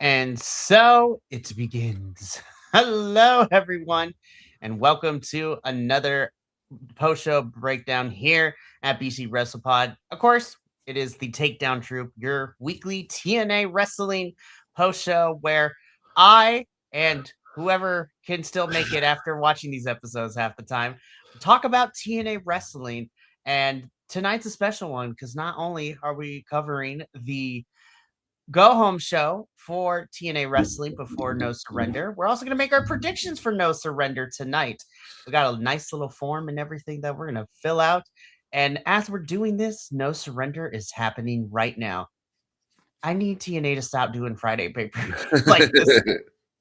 And so it begins. Hello, everyone, and welcome to another post-show breakdown here at BC WrestlePod. Of course, it is the Takedown Troupe, your weekly TNA Wrestling post-show where I and whoever can still make it after watching these episodes half the time talk about TNA Wrestling. And tonight's a special one because not only are we covering the go home show for TNA Wrestling before No Surrender. We're also going to make our predictions for No Surrender tonight. We got a nice little form and everything that we're going to fill out. And as we're doing this, No Surrender is happening right now. I need TNA to stop doing Friday paper like this.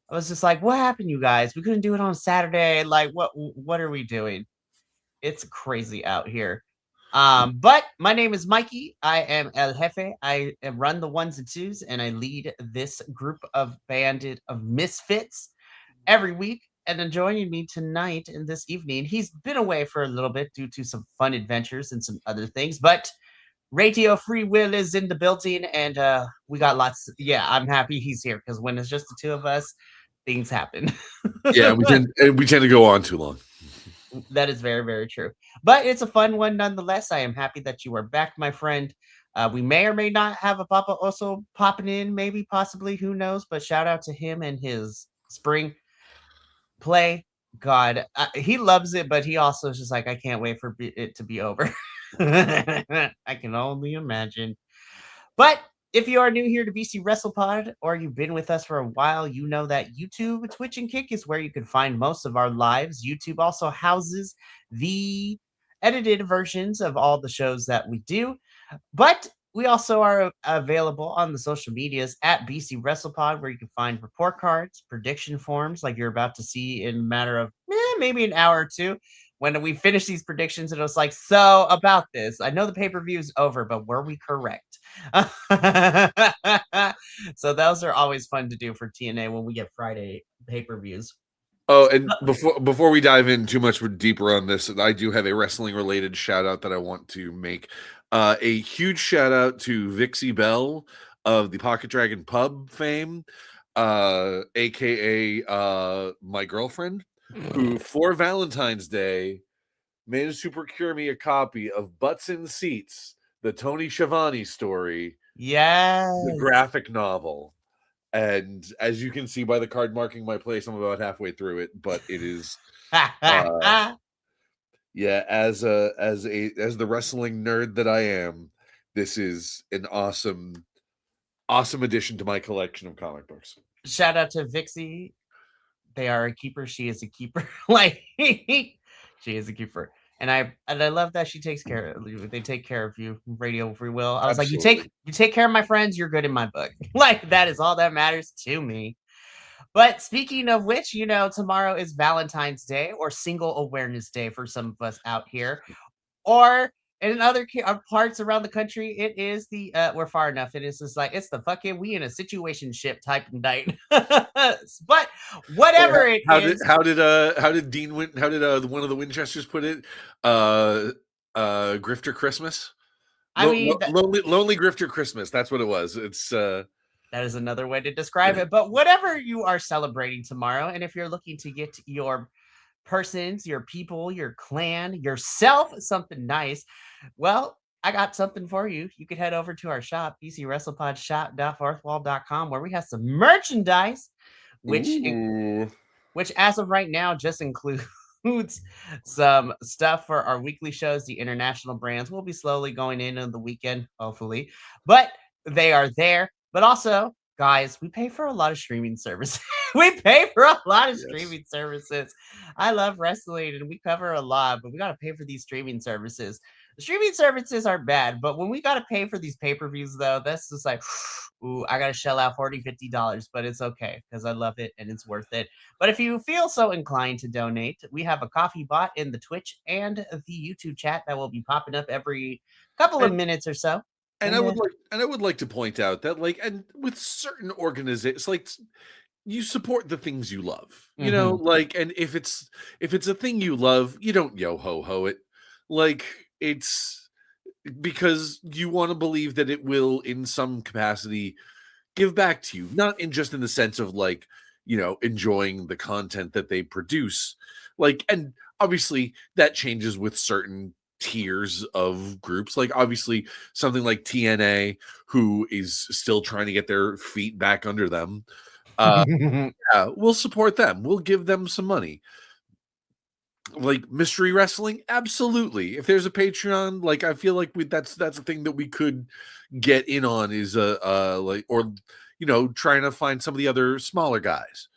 I was just like, what happened, you guys? We couldn't do it on Saturday. Like, what are we doing? It's crazy out here. But my name is Mikey. I am El Jefe. Run the ones and twos, and I lead this group of bandit of misfits every week. And then joining me tonight and this evening, he's been away for a little bit due to some fun adventures and some other things. But Radio Free Will is in the building, and we got lots. Yeah, I'm happy he's here because when it's just the two of us, things happen. Yeah, we tend to go on too long. That is very, very true. But it's a fun one nonetheless. I am happy that you are back, my friend. We may or may not have a Papa also popping in, maybe, possibly, who knows? But shout out to him and his spring play. God, he loves it, but he also is just like, I can't wait for it to be over. I can only imagine. But if you are new here to BC WrestlePod or you've been with us for a while, you know that YouTube, Twitch, and Kick is where you can find most of our lives. YouTube also houses the edited versions of all the shows that we do. But we also are available on the social medias at BC WrestlePod, where you can find report cards, prediction forms, like you're about to see in a matter of maybe an hour or two. When we finish these predictions, and it was like, so about this, I know the pay-per-view is over, but were we correct? So those are always fun to do for TNA when we get Friday pay-per-views. Oh, and before we dive in too much deeper on this, I do have a wrestling related shout out that I want to make. A huge shout out to Vixie Bell of the Pocket Dragon Pub fame, aka my girlfriend, who for Valentine's Day managed to procure me a copy of Butts in Seats, the Tony Schiavone story. Yes. The graphic novel. And as you can see by the card marking my place, I'm about halfway through it, but it is yeah, as the wrestling nerd that I am, this is an awesome addition to my collection of comic books. Shout out to Vixie. They are a keeper. She is a keeper. Like she is a keeper. And I love that she takes care of you. They take care of you. Radio Free Will. I was Absolutely. like, you take care of my friends, you're good in my book. Like that is all that matters to me. But speaking of which, tomorrow is Valentine's Day or Single Awareness Day for some of us out here. Or in other parts around the country, it is the we're far enough. It is just like it's the fucking we in a situation ship type of night. But whatever it is. How did Dean one of the Winchesters put it? Grifter Christmas. I mean, lonely Grifter Christmas. That's what it was. It's that is another way to describe it. But whatever you are celebrating tomorrow, and if you're looking to get your persons, your people, your clan, yourself something nice, well, I got something for you. You could head over to our shop, bcwrestlepodshop.fourthwall.com, where we have some merchandise, which as of right now just includes some stuff for our weekly shows. The international brands will be slowly going in on the weekend, hopefully, but they are there. But also, guys, we pay for a lot of streaming services. We pay for a lot of streaming services. I love wrestling and we cover a lot, but we got to pay for these streaming services. The streaming services aren't bad, but when we got to pay for these pay-per-views, though, that's just like, ooh, I got to shell out $40, $50, but it's okay because I love it and it's worth it. But if you feel so inclined to donate, we have a coffee bot in the Twitch and the YouTube chat that will be popping up every couple of minutes or so. And I would like to point out that, like, and with certain organizations, like, you support the things you love, you know, like, and if it's a thing you love, you don't yo ho ho it, like, it's because you want to believe that it will in some capacity give back to you, not in just in the sense of like, enjoying the content that they produce. Like, and obviously that changes with certain tiers of groups. Like, obviously, something like TNA, who is still trying to get their feet back under them. Yeah, we'll support them. We'll give them some money. Like mystery wrestling, absolutely. If there's a Patreon, like I feel like that's a thing that we could get in on, is like, or trying to find some of the other smaller guys.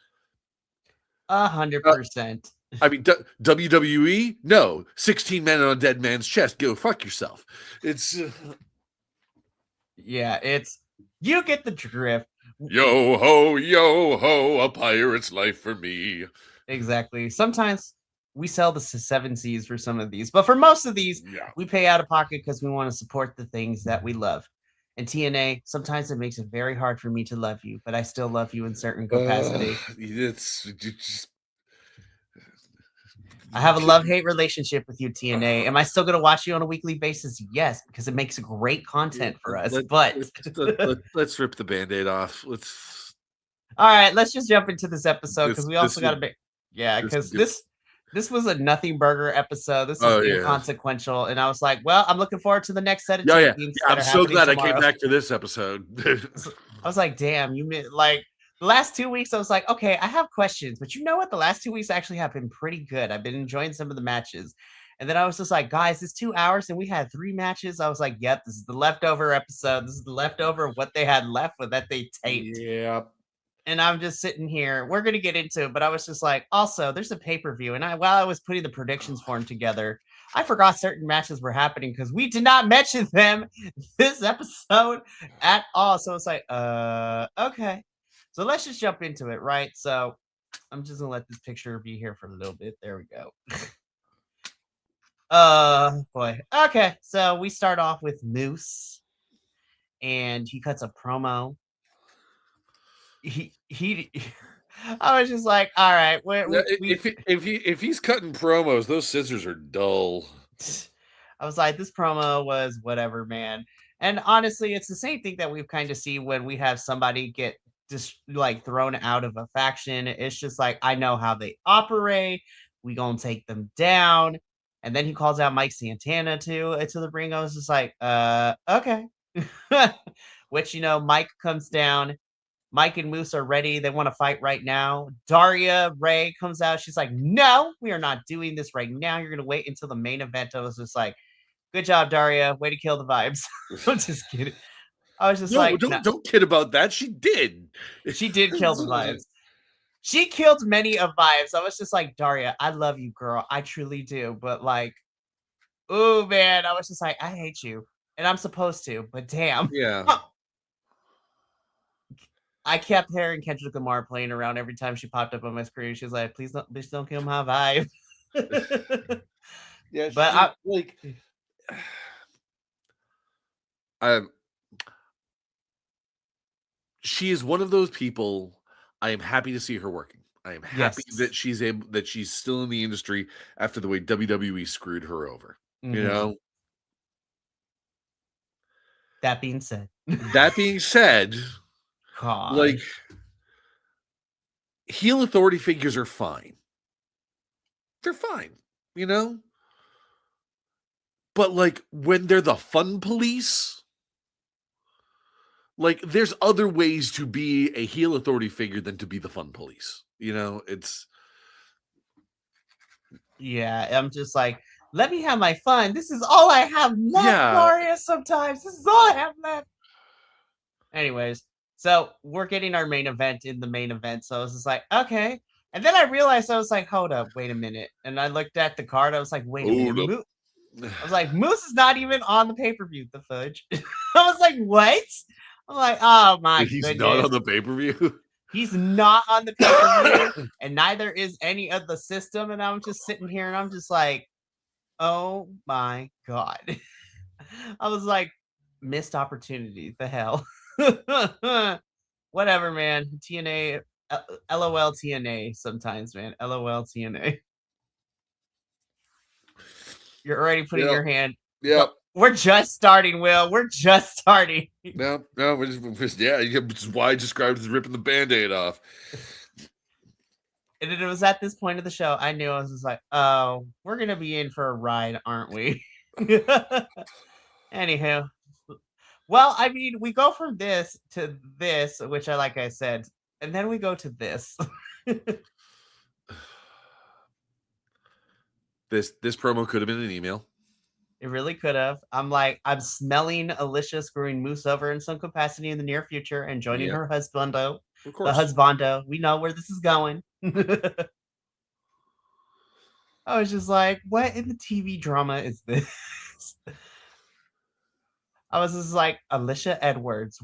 100%. I mean, WWE, no, 16 men on a dead man's chest. Go fuck yourself. It's yeah, it's you get the drift. yo ho, a pirate's life for me. Exactly. Sometimes we sell the 7Cs for some of these, but for most of these, we pay out of pocket because we want to support the things that we love. And TNA, sometimes it makes it very hard for me to love you, but I still love you in certain capacity. It's just, I have a love-hate relationship with you, TNA. Am I still going to watch you on a weekly basis? Yes, because it makes great content for us. Let's rip the Band-Aid off. All right, let's just jump into this episode because we also got to be because this was a nothing burger episode. This is inconsequential, and I was like, well, I'm looking forward to the next set of champions. Yeah, I'm so glad tomorrow. I came back to this episode. I was like, damn, you mean like the last 2 weeks? I was like, okay, I have questions, but you know what? The last 2 weeks actually have been pretty good. I've been enjoying some of the matches. And then I was just like, guys, it's 2 hours and we had 3 matches. I was like, yep, this is the leftover episode. This is the leftover of what they had left with that they taped. Yeah. And I'm just sitting here. We're going to get into it, but I was just like, also, there's a pay-per-view. And while I was putting the predictions for him together, I forgot certain matches were happening because we did not mention them this episode at all. So it's like, okay. So let's just jump into it, right? So I'm just going to let this picture be here for a little bit. There we go. Boy. Okay. So we start off with Moose, and he cuts a promo. He I was just like, all right, if he's cutting promos, those scissors are dull. I was like, this promo was whatever, man. And honestly, it's the same thing that we've kind of seen when we have somebody get just like thrown out of a faction. It's just like, I know how they operate. We gonna take them down. And then he calls out Mike Santana to the ring. I was just like, okay. Which, Mike comes down. Mike and Moose are ready. They want to fight right now. Daria Ray comes out. She's like, no, we are not doing this right now. You're going to wait until the main event. I was just like, good job, Daria. Way to kill the vibes. I'm just kidding. I was just don't kid about that. She did. She did kill the vibes. She killed many of vibes. I was just like, Daria, I love you, girl. I truly do. But like, oh, man. I was just like, I hate you. And I'm supposed to, but damn. Yeah. I kept hearing Kendrick Lamar playing around every time she popped up on my screen. She was like, please don't kill my vibe. Yeah, but she is one of those people. I am happy to see her working. I am happy that she's still in the industry after the way WWE screwed her over. Mm-hmm. That being said, God. Like, heel authority figures are fine. They're fine, But like when they're the fun police, like there's other ways to be a heel authority figure than to be the fun police. It's. Yeah, I'm just like, let me have my fun. This is all I have left, Gloria. Sometimes this is all I have left. Anyways. So we're getting our main event in the main event. So I was just like, okay. And then I realized, I was like, hold up, wait a minute. And I looked at the card. I was like, wait a minute. I was like, Moose is not even on the pay-per-view, the fudge. I was like, what? I'm like, oh my goodness. He's not on the pay-per-view? He's not on the pay-per-view. And neither is any of the system. And I'm just sitting here and I'm just like, oh my God. I was like, missed opportunity. The hell. Whatever, man. TNA, LOL TNA sometimes, man. LOL TNA. You're already putting your hand. Yeah. We're just starting, Will. We're just starting. No, we're just yeah, which is why I described it as ripping the Band-Aid off. And it was at this point of the show, I knew I was just like, oh, we're going to be in for a ride, aren't we? Anywho. Well, I mean, we go from this to this, which like I said, and then we go to this. This promo could have been an email. It really could have. I'm smelling Alicia screwing Moose over in some capacity in the near future and joining her husbando. Of course. The husbando. We know where this is going. I was just like, what in the TV drama is this? I was just like, Alicia Edwards.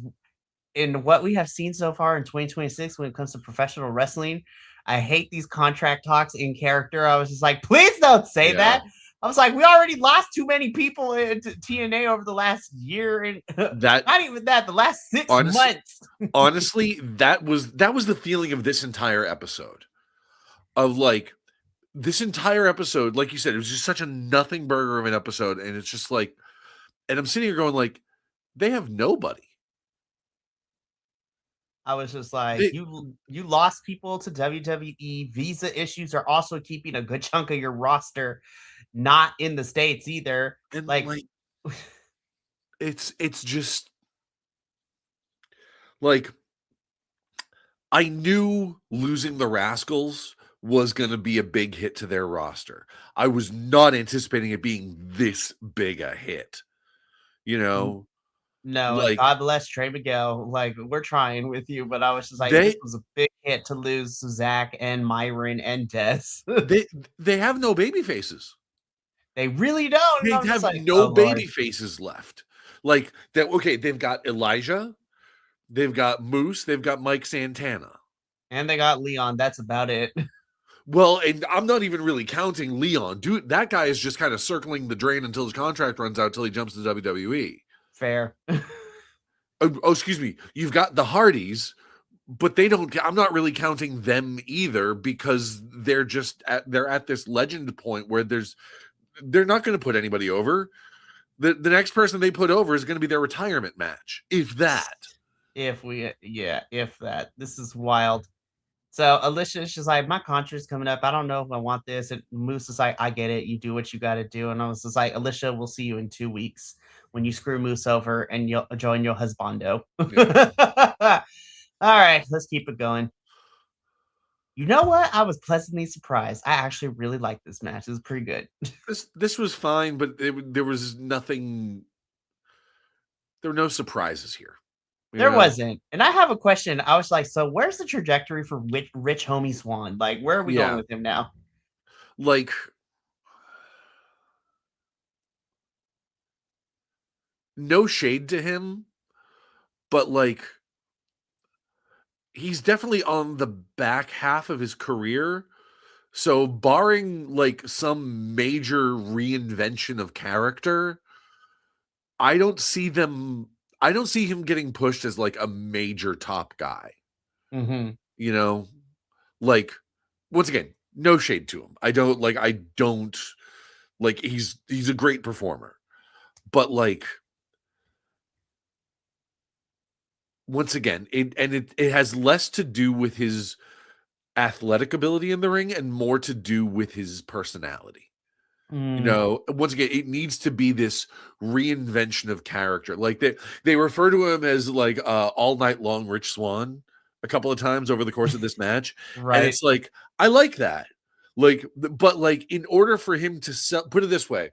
In what we have seen so far in 2026 when it comes to professional wrestling, I hate these contract talks in character. I was just like, please don't say that. I was like, we already lost too many people into TNA over the last year, and that not even that, the last 6 months. Honestly, that was the feeling of this entire episode. Of like this entire episode, like you said, it was just such a nothing burger of an episode, and it's just like, and I'm sitting here going like, they have nobody. I was just like, you lost people to WWE. Visa issues are also keeping a good chunk of your roster not in the States either. And like it's just like, I knew losing the Rascals was going to be a big hit to their roster. I was not anticipating it being this big a hit. You know? No, like, God bless Trey Miguel. Like, we're trying with you, but I was just like, this was a big hit to lose Zach and Myron and Des. they have no baby faces. They really don't. They have like, no baby faces left. Like that. Okay, they've got Elijah, they've got Moose, they've got Mike Santana, and they got Leon. That's about it. Well, and I'm not even really counting Leon. Dude, that guy is just kind of circling the drain until his contract runs out, till he jumps to WWE. Fair. Excuse me. You've got the Hardys, but they don't. I'm not really counting them either, because they're just they're at this legend point where they're not going to put anybody over. The next person they put over is going to be their retirement match, if that. If that. This is wild. So Alicia's just like, my contract's coming up. I don't know if I want this. And Moose is like, I get it. You do what you got to do. And I was just like, Alicia, we'll see you in 2 weeks when you screw Moose over and you'll join your husbando. Yeah. All right, let's keep it going. You know what? I was pleasantly surprised. I actually really liked this match. It was pretty good. This was fine, but there was nothing. There were no surprises here. There wasn't. And I have a question. I was like, so where's the trajectory for Rich Homie Swan? Like, where are we going with him now? Like, no shade to him, but like, he's definitely on the back half of his career. So barring like some major reinvention of character, I don't see him getting pushed as like a major top guy. Mm-hmm. You know, like, once again, no shade to him. I don't like, he's a great performer, but like, once again, it has less to do with his athletic ability in the ring and more to do with his personality. You know, once again, it needs to be this reinvention of character. Like they refer to him as like all night long Rich Swan a couple of times over the course of this match. Right. And it's like, I like that. Like, but like, in order for him to put it this way,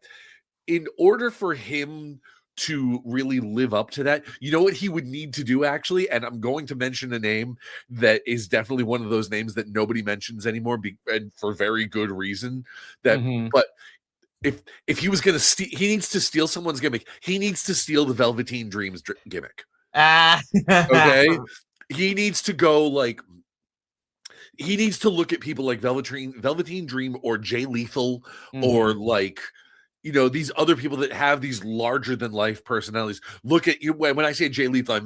in order for him to really live up to that, you know what he would need to do, actually? And I'm going to mention a name that is definitely one of those names that nobody mentions anymore, and for very good reason. But if he was going to steal, he needs to steal someone's gimmick. He needs to steal the Velveteen Dreams gimmick. Okay? He needs to go like, he needs to look at people like Velveteen Dream or Jay Lethal, or like, you know, these other people that have these larger than life personalities. Look at you. When I say Jay Lethal, I'm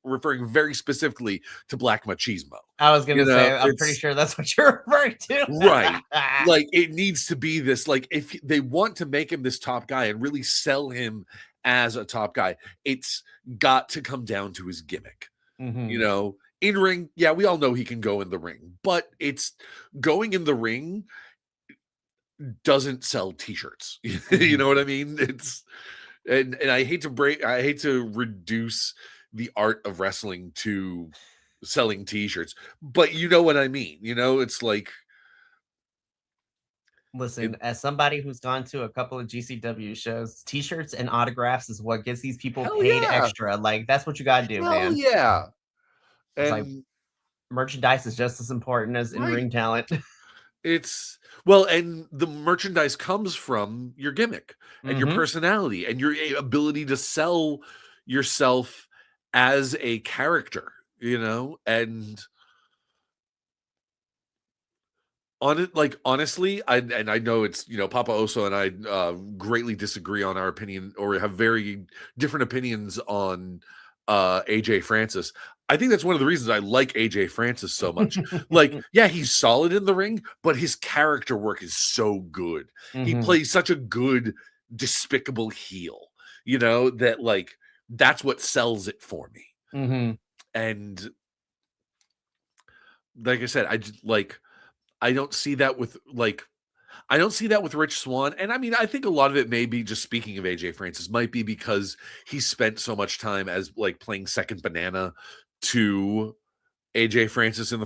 referring very specifically to Black Machismo. I was gonna say, I'm pretty It's sure that's what you're referring to. right. Like, it needs to be this, like, if they want to make him this top guy and really sell him as a top guy, it's got to come down to his gimmick. Mhm. In ring, yeah, we all know he can go in the ring, but it's going in the ring doesn't sell t-shirts. You Mhm. know what I mean? It's and I hate to reduce the art of wrestling to selling t-shirts, but you know what I mean. It's like it, Listen, as somebody who's gone to a couple of GCW shows, t-shirts and autographs is what gets these people hell paid yeah. extra. Like, that's what you gotta do, Hell man. yeah. It's like And merchandise is just as important as right. in-ring talent. It's well, and the merchandise comes from your gimmick and your Mhm. personality and your ability to sell yourself as a character, and honestly, I know it's Papa Oso and I greatly disagree on our opinion or have very different opinions on AJ Francis. I think that's one of the reasons I like AJ Francis so much. Like, yeah, he's solid in the ring, but his character work is so good. He Mhm. plays such a good, despicable heel, that like that's what sells it for me. Mhm. And like I said, I don't see that with Rich Swann. And I mean, I think a lot of it may be, just speaking of AJ Francis, might be because he spent so much time as like playing second banana to AJ Francis in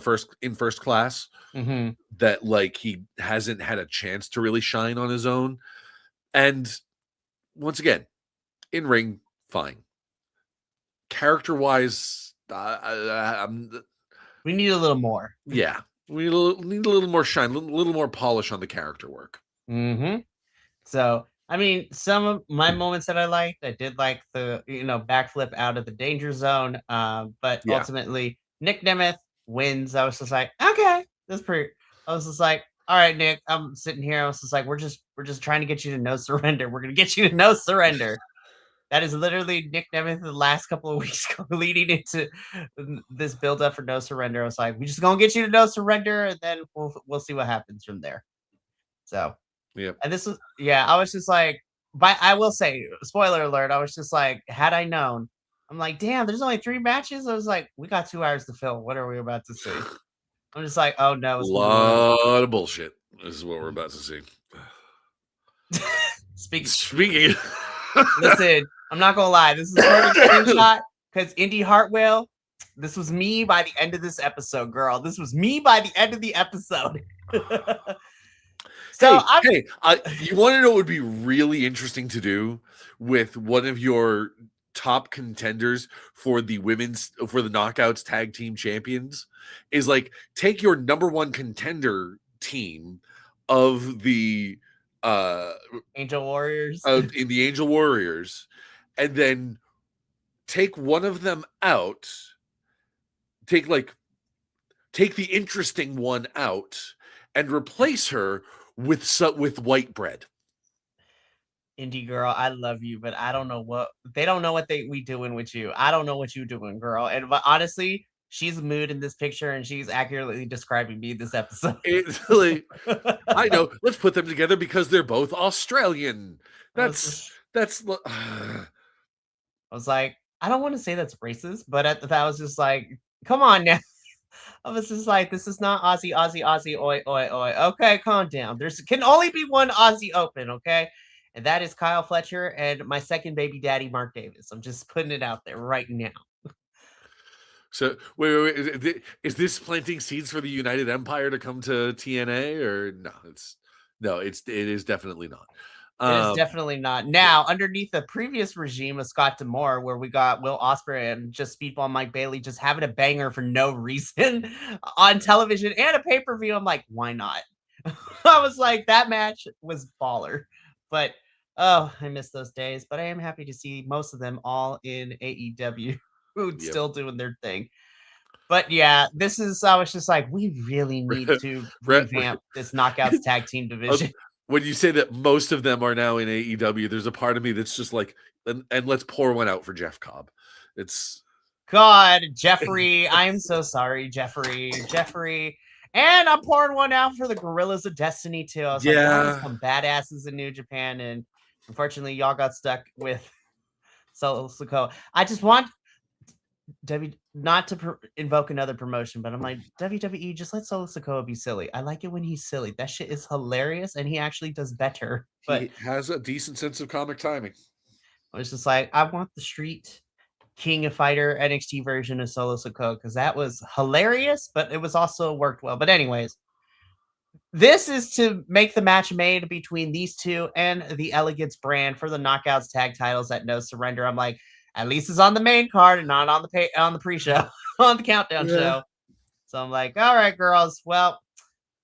first class, Mhm. that like he hasn't had a chance to really shine on his own. And once again, in ring, fine. Character wise, We need a little more. yeah, we need a little more shine, a little more polish on the character work. Mhm. So, I mean, some of my moments that I did like the, backflip out of the danger zone. But Yeah. ultimately, Nick Nemeth wins. I was just like, okay, that's pretty. I was just like, all right, Nick, I'm sitting here. I was just like, we're just trying to get you to no surrender. We're gonna get you to no surrender. That is literally Nick Nemeth the last couple of weeks leading into this build up for no surrender. I was like, we just gonna get you to no surrender, and then we'll see what happens from there. So, Yep. and this was, yeah, I was just like, but I will say, spoiler alert, I was just like, had I known, I'm like, damn, there's only 3 matches. I was like, we got 2 hours to fill. What are we about to see? I'm just like, oh no, it's gonna be one of Lot of bullshit. This is what we're about to see. speaking. Speaking. Listen, I'm not gonna lie, this is a perfect screenshot because Indy Hartwell. This was me by the end of this episode, girl. This was me by the end of the episode. So Hey, I'm. hey, you want to know what would be really interesting to do with one of your top contenders for the Knockouts Tag Team Champions is like take your number one contender team of the Angel Warriors. in the Angel Warriors, and then take one of them out, take like take the interesting one out and replace her with white bread. Indie girl, I love you, but I don't know what they don't know what we doing with you. I don't know what you doing, girl. And but honestly, she's mood in this picture, and she's accurately describing me this episode. It's like, I know. Let's put them together because they're both Australian. I was That's just, that's I was like, I don't want to say that's racist, but that was just like, come on now. I was just like, this is not Aussie, Aussie, Aussie, oi, oi, oi. Okay, calm down. There's can only be one Aussie open, okay? And that is Kyle Fletcher and my second baby daddy, Mark Davis. I'm just putting it out there right now. so. Wait. Is this planting seeds for the United Empire to come to TNA or no? It is definitely not. It is Um, definitely not. Now, underneath the previous regime of Scott Demore, where we got Will Ospreay and just Speedball Mike Bailey just having a banger for no reason on television and a pay per view, I'm like, why not? I was like, that match was baller. But oh, I miss those days. But I am happy to see most of them all in AEW, who's yep. still doing their thing. But yeah, I was just like, we really need to Brett, revamp this Knockouts tag team uh, division. when you say that most of them are now in AEW, there's a part of me that's just like, and let's pour one out for Jeff Cobb. It's God, Jeffrey. I'm so sorry, Jeffrey. And I'm pouring one out for the Gorillas of Destiny too. I was like, y'all are some badasses in New Japan, and unfortunately, y'all got stuck with Solo Sikoa. I just want not to invoke another promotion, but I'm like, WWE, just let Solo Sikoa be silly. I like it when he's silly. That shit is hilarious, and he actually does better. But He has a decent sense of comic timing. I was just like, I want the Street King of Fighter NXT version of Solo Sikoa because that was hilarious, but it was also worked well. But anyways, this is to make the match made between these two and the Elegance brand for the Knockouts tag titles at No Surrender. I'm like, at least it's on the main card and not on the pre-show, on the countdown show. So I'm like, all right, girls. Well,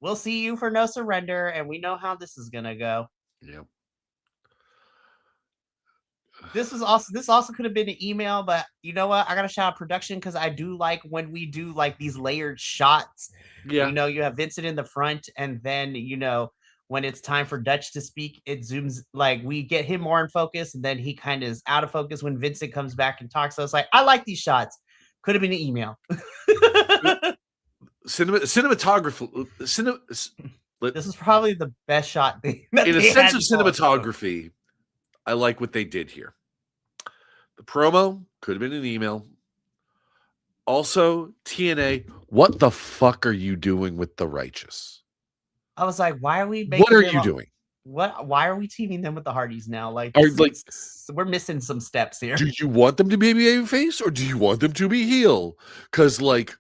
we'll see you for No Surrender, and we know how this is gonna go. Yeah. This also could have been an email, but you know what? I gotta shout out production because I do like when we do like these layered shots. Yeah. You know, you have Vincent in the front, and then when it's time for Dutch to speak, it zooms like we get him more in focus, and then he kind of is out of focus when Vincent comes back and talks. So it's like I like these shots. Could have been an email. Cinematography. This is probably the best shot. In a sense of cinematography, I like what they did here. The promo could have been an email. Also, TNA, what the fuck are you doing with the Righteous? I was like, why are we making What are you doing? Why are we teaming them with the Hardys now? Like, we're missing some steps here. Do you want them to be a face or do you want them to be heel? Because like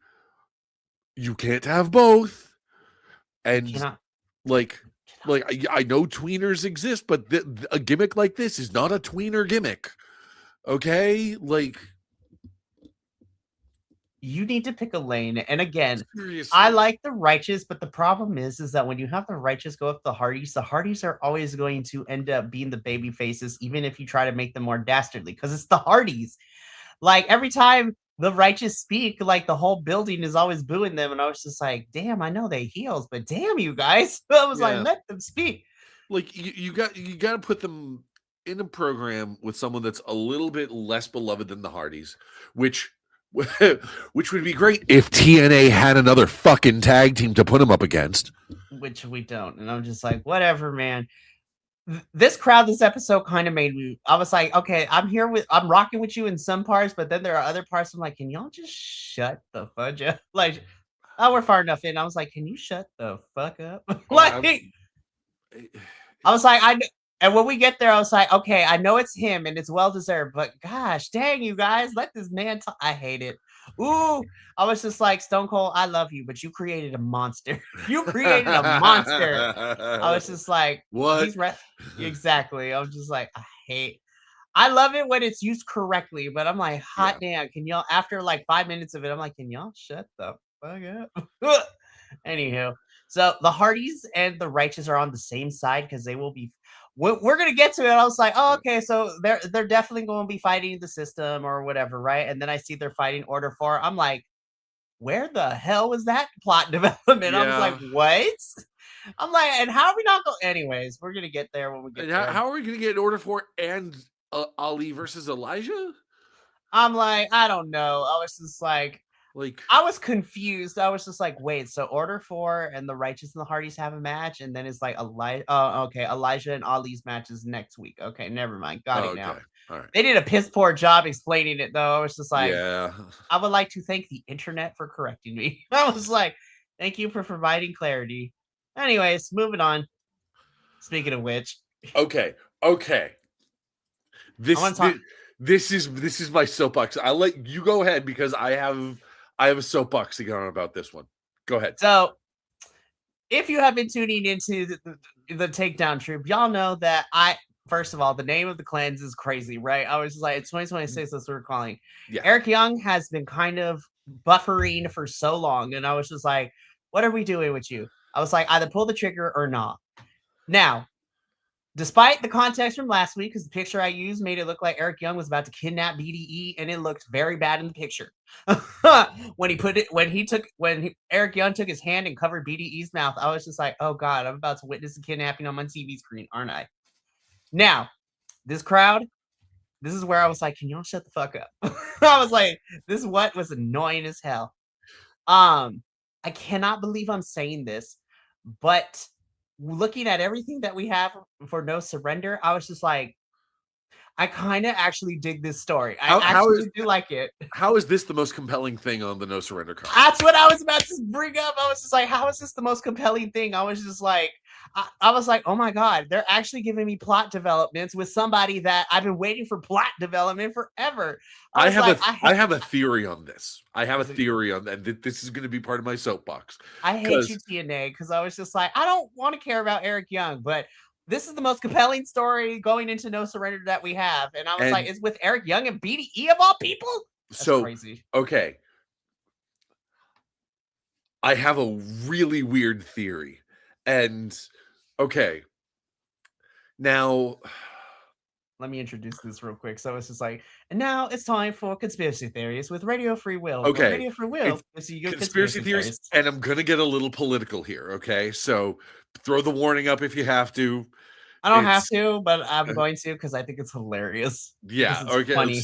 you can't have both. And I know tweeners exist, but a gimmick like this is not a tweener gimmick. Okay? Like, you need to pick a lane. And again, seriously. I like the Righteous, but the problem is that when you have the Righteous go up the Hardys are always going to end up being the baby faces, even if you try to make them more dastardly, because it's the Hardys. Like, every time the Righteous speak, like, the whole building is always booing them, and I was just like, damn, I know they heels, but damn, you guys. I was like, let them speak. Like, you got to put them in a program with someone that's a little bit less beloved than the Hardys, which would be great if TNA had another fucking tag team to put them up against. Which we don't. And I'm just like, whatever, man. This crowd, this episode kind of made me, I was like, okay, I'm rocking with you in some parts, but then there are other parts I'm like, can y'all just shut the fudge up? Like, we're far enough in. I was like, can you shut the fuck up? Like, I was like, and when we get there, I was like, okay, I know it's him and it's well deserved, but gosh, dang, you guys, let this man talk. I hate it. Ooh, I was just like, Stone Cold, I love you, but you created a monster. You created a monster. I was just like, what? Exactly. I was just like, I love it when it's used correctly, but I'm like, hot damn, can y'all, after like 5 minutes of it, I'm like, can y'all shut the fuck up? Anywho, so the Hardys and the Righteous are on the same side because they will be. We're gonna get to it. I was like, oh, okay, so they're definitely going to be fighting the system or whatever, right? And then I see they're fighting Order 4. I'm like, where the hell was that plot development? I was like, what? I'm like, and how are we not going? Anyways, we're gonna get there when we get there. How are we gonna get Order 4 and Ali versus Elijah? I'm like, I don't know. I was just like, I was confused. I was just like, wait, so Order 4 and the Righteous and the Hardys have a match, and then it's like Elijah and Ali's match is next week. Okay, never mind. Got it now. All right. They did a piss poor job explaining it, though. I was just like, I would like to thank the internet for correcting me. I was like, thank you for providing clarity. Anyways, moving on. Speaking of which. Okay. This is my soapbox. I'll let you go ahead because I have a soapbox to get on about this one. Go ahead. So, if you have been tuning into the Takedown Troupe, y'all know that first of all, the name of the cleanse is crazy, right? I was just like, it's 2026, that's what we're calling. Yeah. Eric Young has been kind of buffering for so long, and I was just like, what are we doing with you? I was like, either pull the trigger or not. Now, despite the context from last week, because the picture I used made it look like Eric Young was about to kidnap BDE, and it looked very bad in the picture. when Eric Young took his hand and covered BDE's mouth, I was just like, oh God, I'm about to witness a kidnapping on my TV screen, aren't I? Now, this crowd, this is where I was like, can y'all shut the fuck up? I was like, this what was annoying as hell. I cannot believe I'm saying this, but looking at everything that we have for No Surrender, I was just like, I kind of actually dig this story. I How is actually do like it. how is this the most compelling thing on the No Surrender card? That's what I was about to bring up. I was just like, how is this the most compelling thing? I was just like, I was like, oh my God, they're actually giving me plot developments with somebody that I've been waiting for plot development forever. I was like, I have a theory on this. I have a theory on that. This is going to be part of my soapbox. I hate you, TNA, because I was just like, I don't want to care about Eric Young, but this is the most compelling story going into No Surrender that we have. And I was like, it's with Eric Young and BDE of all people? That's crazy. Okay. I have a really weird theory. And okay. Now, let me introduce this real quick. So it's just like, and now it's time for conspiracy theories with Radio Free Will. Okay. Radio Free Will. Conspiracy theories, and I'm going to get a little political here. Okay. So throw the warning up if you have to. I don't have to, but I'm going to because I think it's hilarious. Yeah. Okay. Funny.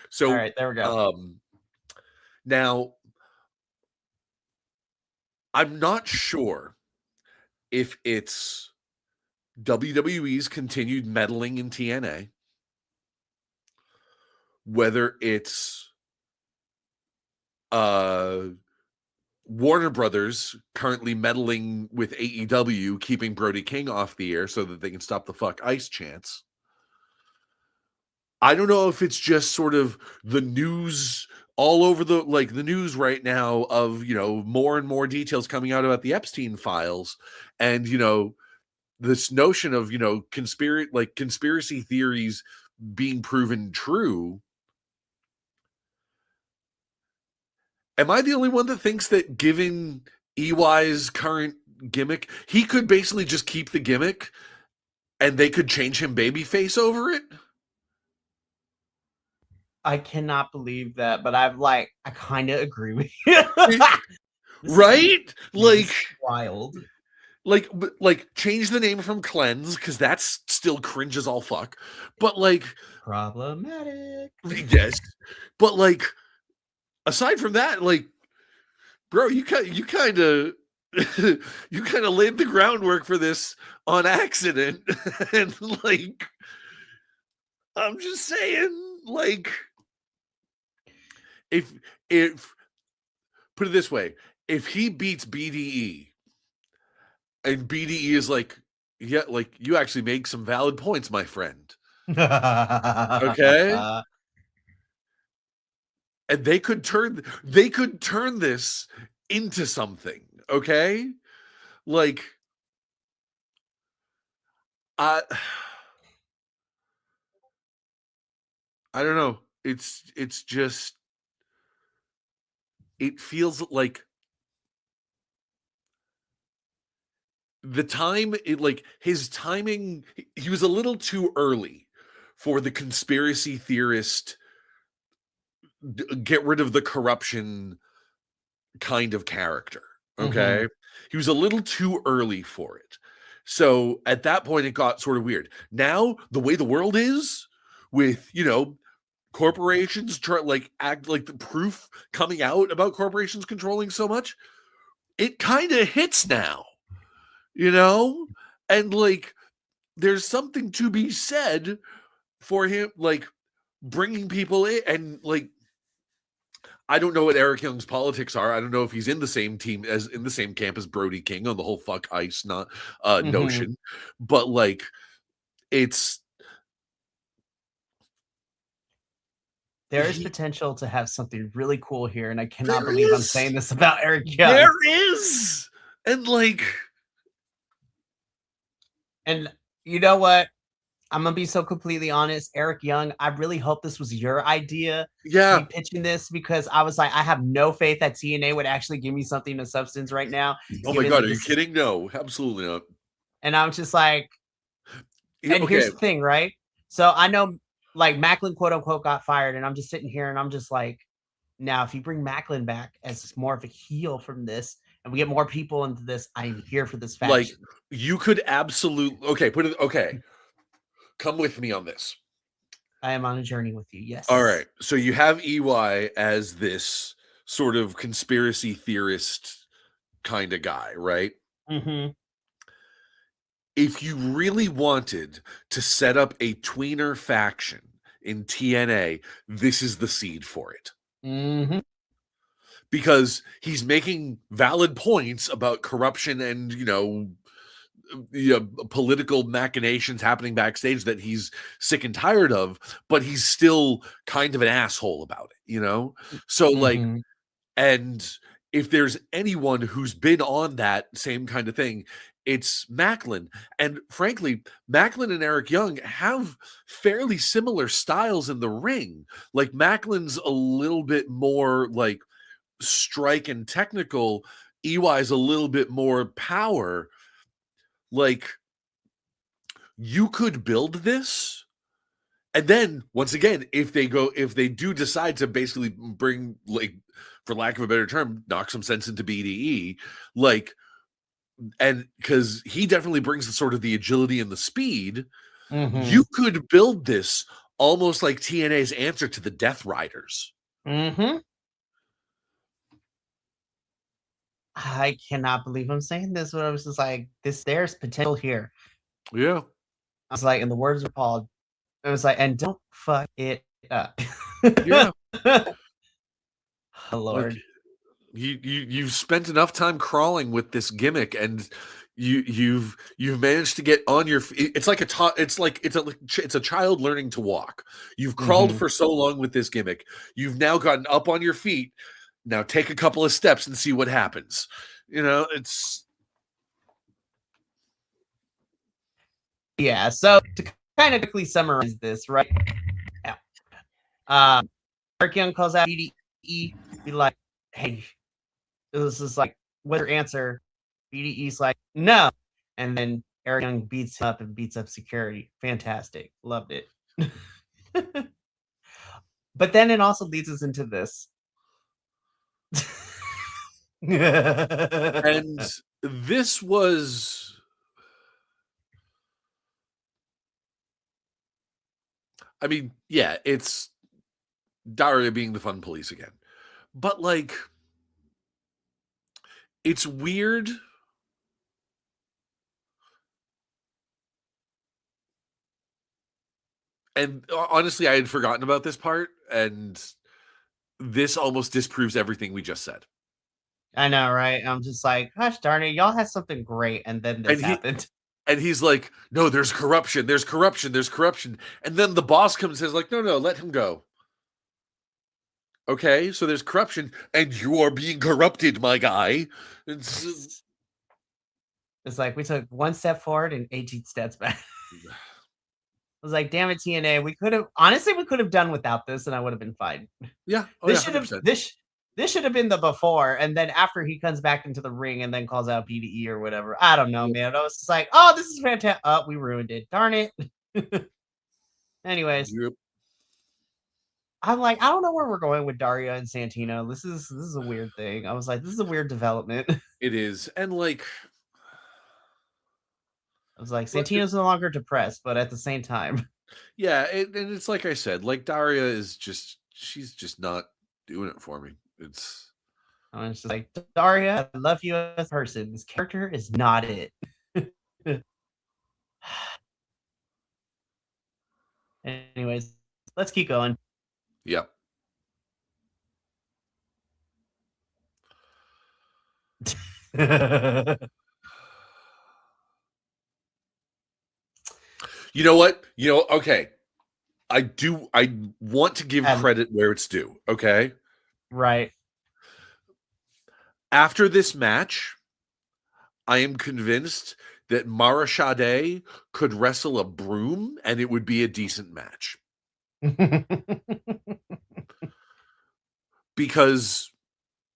So, all right, there we go. Now, I'm not sure if it's WWE's continued meddling in TNA, whether it's Warner Brothers currently meddling with AEW, keeping Brody King off the air so that they can stop the fuck ice chants. I don't know if it's just sort of the news all over the news right now of, more and more details coming out about the Epstein files and, this notion of, conspiracy theories being proven true. Am I the only one that thinks that given EY's current gimmick, he could basically just keep the gimmick and they could change him babyface over it? I cannot believe that, but I kind of agree with you. Right? Wild. Change the name from Cleanse, because that's still cringe as all fuck. But problematic. Yes. But aside from that, bro, you kind of you kind of laid the groundwork for this on accident. And I'm just saying, if put it this way, if he beats BDE and BDE is yeah, you actually make some valid points, my friend. Okay? And they could turn this into something, okay? I don't know. It's just, it feels like the time, his timing, he was a little too early for the conspiracy theorist, get rid of the corruption kind of character. Okay. He was a little too early for it. So at that point, it got sort of weird. Now, the way the world is, with, corporations act like the proof coming out about corporations controlling so much, it kind of hits now, and there's something to be said for him, bringing people in, and I don't know what Eric Young's politics are. I don't know if he's in the same camp as Brody King on the whole fuck ice notion, but it's, there is potential to have something really cool here, and I cannot believe I'm saying this about Eric Young. There is, and and you know what? I'm gonna be so completely honest, Eric Young. I really hope this was your idea. Yeah, pitching this, because I was like, I have no faith that TNA would actually give me something of substance right now. Oh my God, are you kidding? No, absolutely not. And I'm just like, and here's the thing, right? So I know, Macklin, quote unquote, got fired, and I'm just sitting here and I'm just like, now if you bring Macklin back as more of a heel from this, and we get more people into this, I'm here for this faction. You could absolutely, okay, come with me on this. I am on a journey with you. Yes. All right. So you have EY as this sort of conspiracy theorist kind of guy, right? Mm-hmm. If you really wanted to set up a tweener faction in TNA, this is the seed for it. Mm-hmm. Because he's making valid points about corruption and, political machinations happening backstage that he's sick and tired of, but he's still kind of an asshole about it. So like, Mm-hmm. and if there's anyone who's been on that same kind of thing, it's Macklin. And frankly, Macklin and Eric Young have fairly similar styles in the ring. Like Macklin's a little bit more like strike and technical. EY's a little bit more power. Like you could build this, and then once again, if they do decide to basically bring, like, for lack of a better term, knock some sense into BDE, like, and because he definitely brings the sort of the agility and the speed, you could build this almost like TNA's answer to the Death Riders. Mm-hmm. I cannot believe I'm saying this, but I was just like, there's potential here. Yeah. I was like, and the words are called, it was like, and don't fuck it up. Yeah. Oh, Lord. Like, you've spent enough time crawling with this gimmick, and you've managed to get on your feet. It's like it's a child learning to walk. You've crawled for so long with this gimmick. You've now gotten up on your feet. Now take a couple of steps and see what happens. It's Yeah. So to kind of quickly summarize this, right? Yeah. Eric Young calls out BDE, be like, hey, this is like, what's your answer? BDE's like, no. And then Eric Young beats him up and beats up security. Fantastic. Loved it. But then it also leads us into this. and this was, I mean, yeah, it's Daria being the fun police again. But like, it's weird. And honestly, I had forgotten about this part, and this almost disproves everything we just said. I know, right? I'm just like, gosh darn it, y'all had something great, and then this happened. And he's like, no, there's corruption, there's corruption, there's corruption. And then the boss comes and says, like, no, let him go. Okay, so there's corruption, and you are being corrupted, my guy. It's like we took one step forward and 18 steps back. I was like, damn it, TNA. We could have done without this, and I would have been fine. Yeah. This should have been the before, and then after he comes back into the ring and then calls out BDE or whatever. I don't know, man. I was just like, oh, this is fantastic. Oh, we ruined it. Darn it. Anyways. Yep. I'm like, I don't know where we're going with Daria and Santino. This is a weird thing. I was like, this is a weird development. It is. And like, I was like, Santino's no longer depressed, but at the same time. Yeah, and it's like I said, like Daria is she's just not doing it for me. I was just like, Daria, I love you as a person. This character is not it. Anyways, let's keep going. Yep. You know what? Okay. I want to give credit where it's due, okay? Right. After this match, I am convinced that Mara Sade could wrestle a broom and it would be a decent match. Because,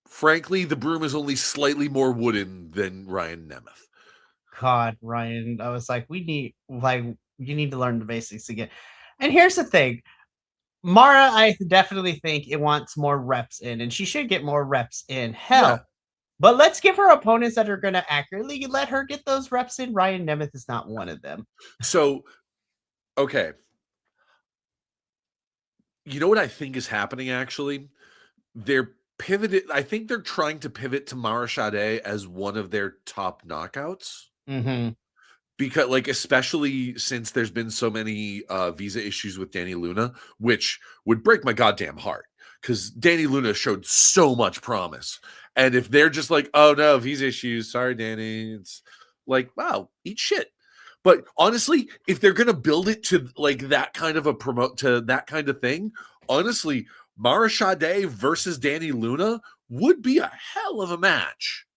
frankly, the broom is only slightly more wooden than Ryan Nemeth. God, Ryan, I was like, you need to learn the basics again. And here's the thing. Mara, I definitely think it wants more reps in, and she should get more reps in. Hell. Yeah. But let's give her opponents that are going to accurately let her get those reps in. Ryan Nemeth is not one of them. So, okay. You know what I think is happening, actually? They're pivoted. I think they're trying to pivot to Mara Sade as one of their top knockouts. Mm-hmm. Because, like, especially since there's been so many visa issues with Danny Luna, which would break my goddamn heart, because Danny Luna showed so much promise. And if they're just like, oh no, visa issues, sorry, Danny, it's like, wow, eat shit. But honestly, if they're gonna build it to like that kind of a promote to that kind of thing, honestly, Mara Sade versus Danny Luna would be a hell of a match.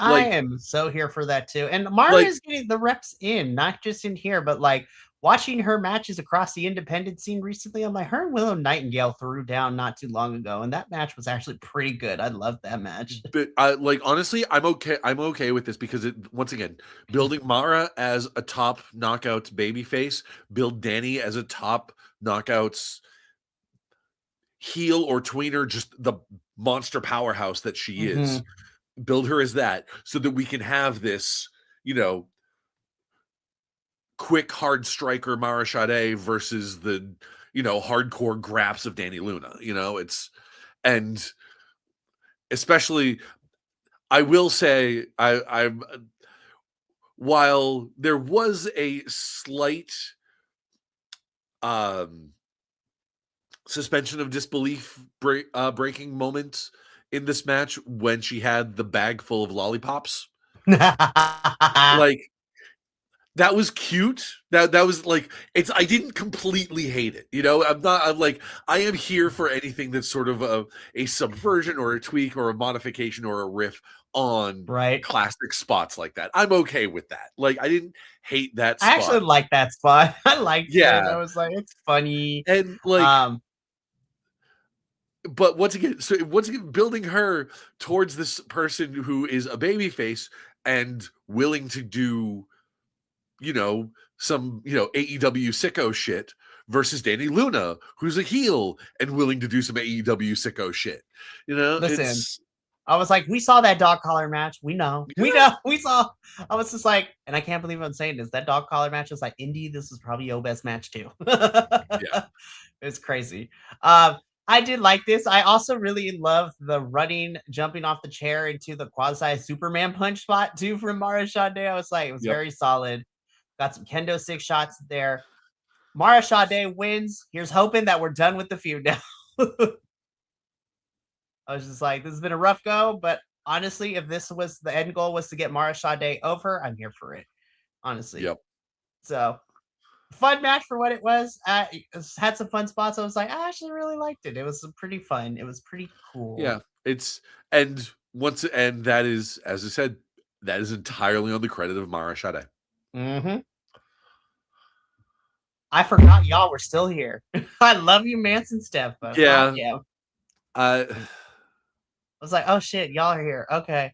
I Like, am so here for that too. And Mara like is getting the reps in, not just in here, but like watching her matches across the independent scene recently. I'm like, her and Willow Nightingale threw down not too long ago, and that match was actually pretty good. I love that match. but I like honestly, I'm okay. I'm okay with this because once again, building Mara as a top knockouts babyface, build Danny as a top knockouts heel or tweener, just the monster powerhouse that she is. Mm-hmm. Build her as that so that we can have this, you know, quick hard striker Mara Sade versus the, hardcore graps of Danny Luna. It's and especially I will say I'm while there was a slight um suspension of disbelief breaking moment in this match when she had the bag full of lollipops, like that was cute. That was like I didn't completely hate it. I'm am here for anything that's sort of a subversion or a tweak or a modification or a riff on Right. classic spots like that. I'm okay with that. Like I didn't hate that I actually spot. like that spot. I liked it. I Yeah. was like, it's funny. And like Um, but once again, building her towards this person who is a baby face and willing to do, some, AEW sicko shit versus Danny Luna, who's a heel and willing to do some AEW sicko shit. Listen, It's I was like, we saw that dog collar match. We know. We yeah, know. We saw. I was just like, and I can't believe I'm saying this. That dog collar match was like, Indy, this was probably your best match too. yeah, It's crazy. I did like this. I also really love the running, jumping off the chair into the quasi Superman punch spot too from Mara Sade. I was like, it was yep, very solid. Got some kendo six shots there. Mara Sade wins. Here's hoping that we're done with the feud now. I was just like, this has been a rough go, but honestly, if this was the end goal was to get Mara Sade over, I'm here for it. Honestly. yep, So fun match for what it was. Had some fun spots. I was like, I actually really liked it. It was pretty fun. It was pretty cool. yeah. And that is, as I said, that is entirely on the credit of Mara Sade. Mm-hmm. I forgot y'all were still here. I love you, Manson Steph. Yeah. Yeah. Uh, I was like, oh shit, y'all are here. Okay.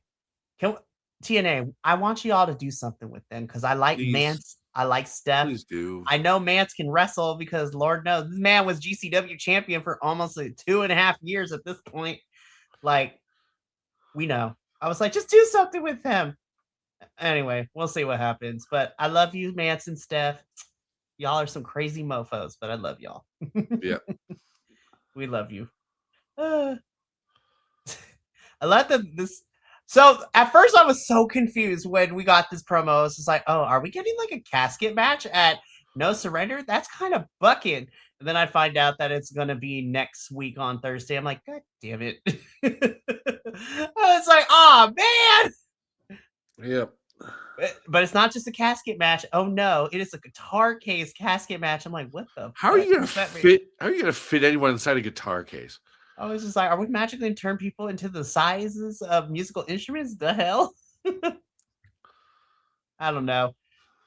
TNA, I want y'all to do something with them because I like please, Mance. I like Steph. please do. I know Mance can wrestle because Lord knows this man was GCW champion for almost like 2.5 years at this point. Like, we know. I was like, just do something with him. Anyway, we'll see what happens. But I love you, Mance and Steph. Y'all are some crazy mofos, but I love y'all. Yeah. We love you. I let them this. So at first I was so confused when we got this promo. I was just like, oh, are we getting like a casket match at No Surrender? That's kind of bucking. And then I find out that it's gonna be next week on Thursday. I'm like, God damn it. I was like, oh man. Yeah. But it's not just a casket match. Oh no, it is a guitar case casket match. I'm like, what the How are you gonna does that mean? fit? How are you gonna fit anyone inside a guitar case? I was just like, are we magically gonna turn people into the sizes of musical instruments? The hell? I don't know.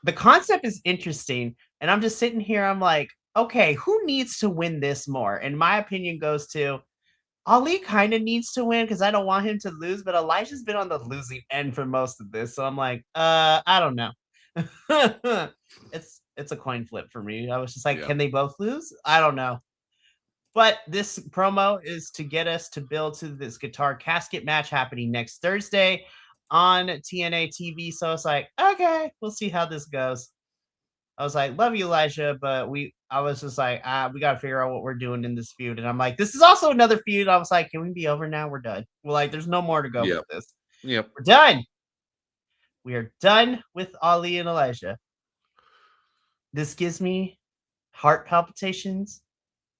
The concept is interesting, and I'm just sitting here. I'm like, okay, who needs to win this more? And my opinion goes to Ali. Kind of needs to win because I don't want him to lose. But Elijah's been on the losing end for most of this, so I'm like, I don't know. It's a coin flip for me. I was just like, Yeah. can they both lose? I don't know. But this promo is to get us to build to this guitar casket match happening next Thursday on TNA TV. So it's like, okay, we'll see how this goes. I was like, love you, Elijah, but I was just like, we got to figure out what we're doing in this feud. And I'm like, this is also another feud. I was like, can we be over now? We're done. We're like, there's no more to go with Yep. this. Yep. We're done. We are done with Ali and Elijah. This gives me heart palpitations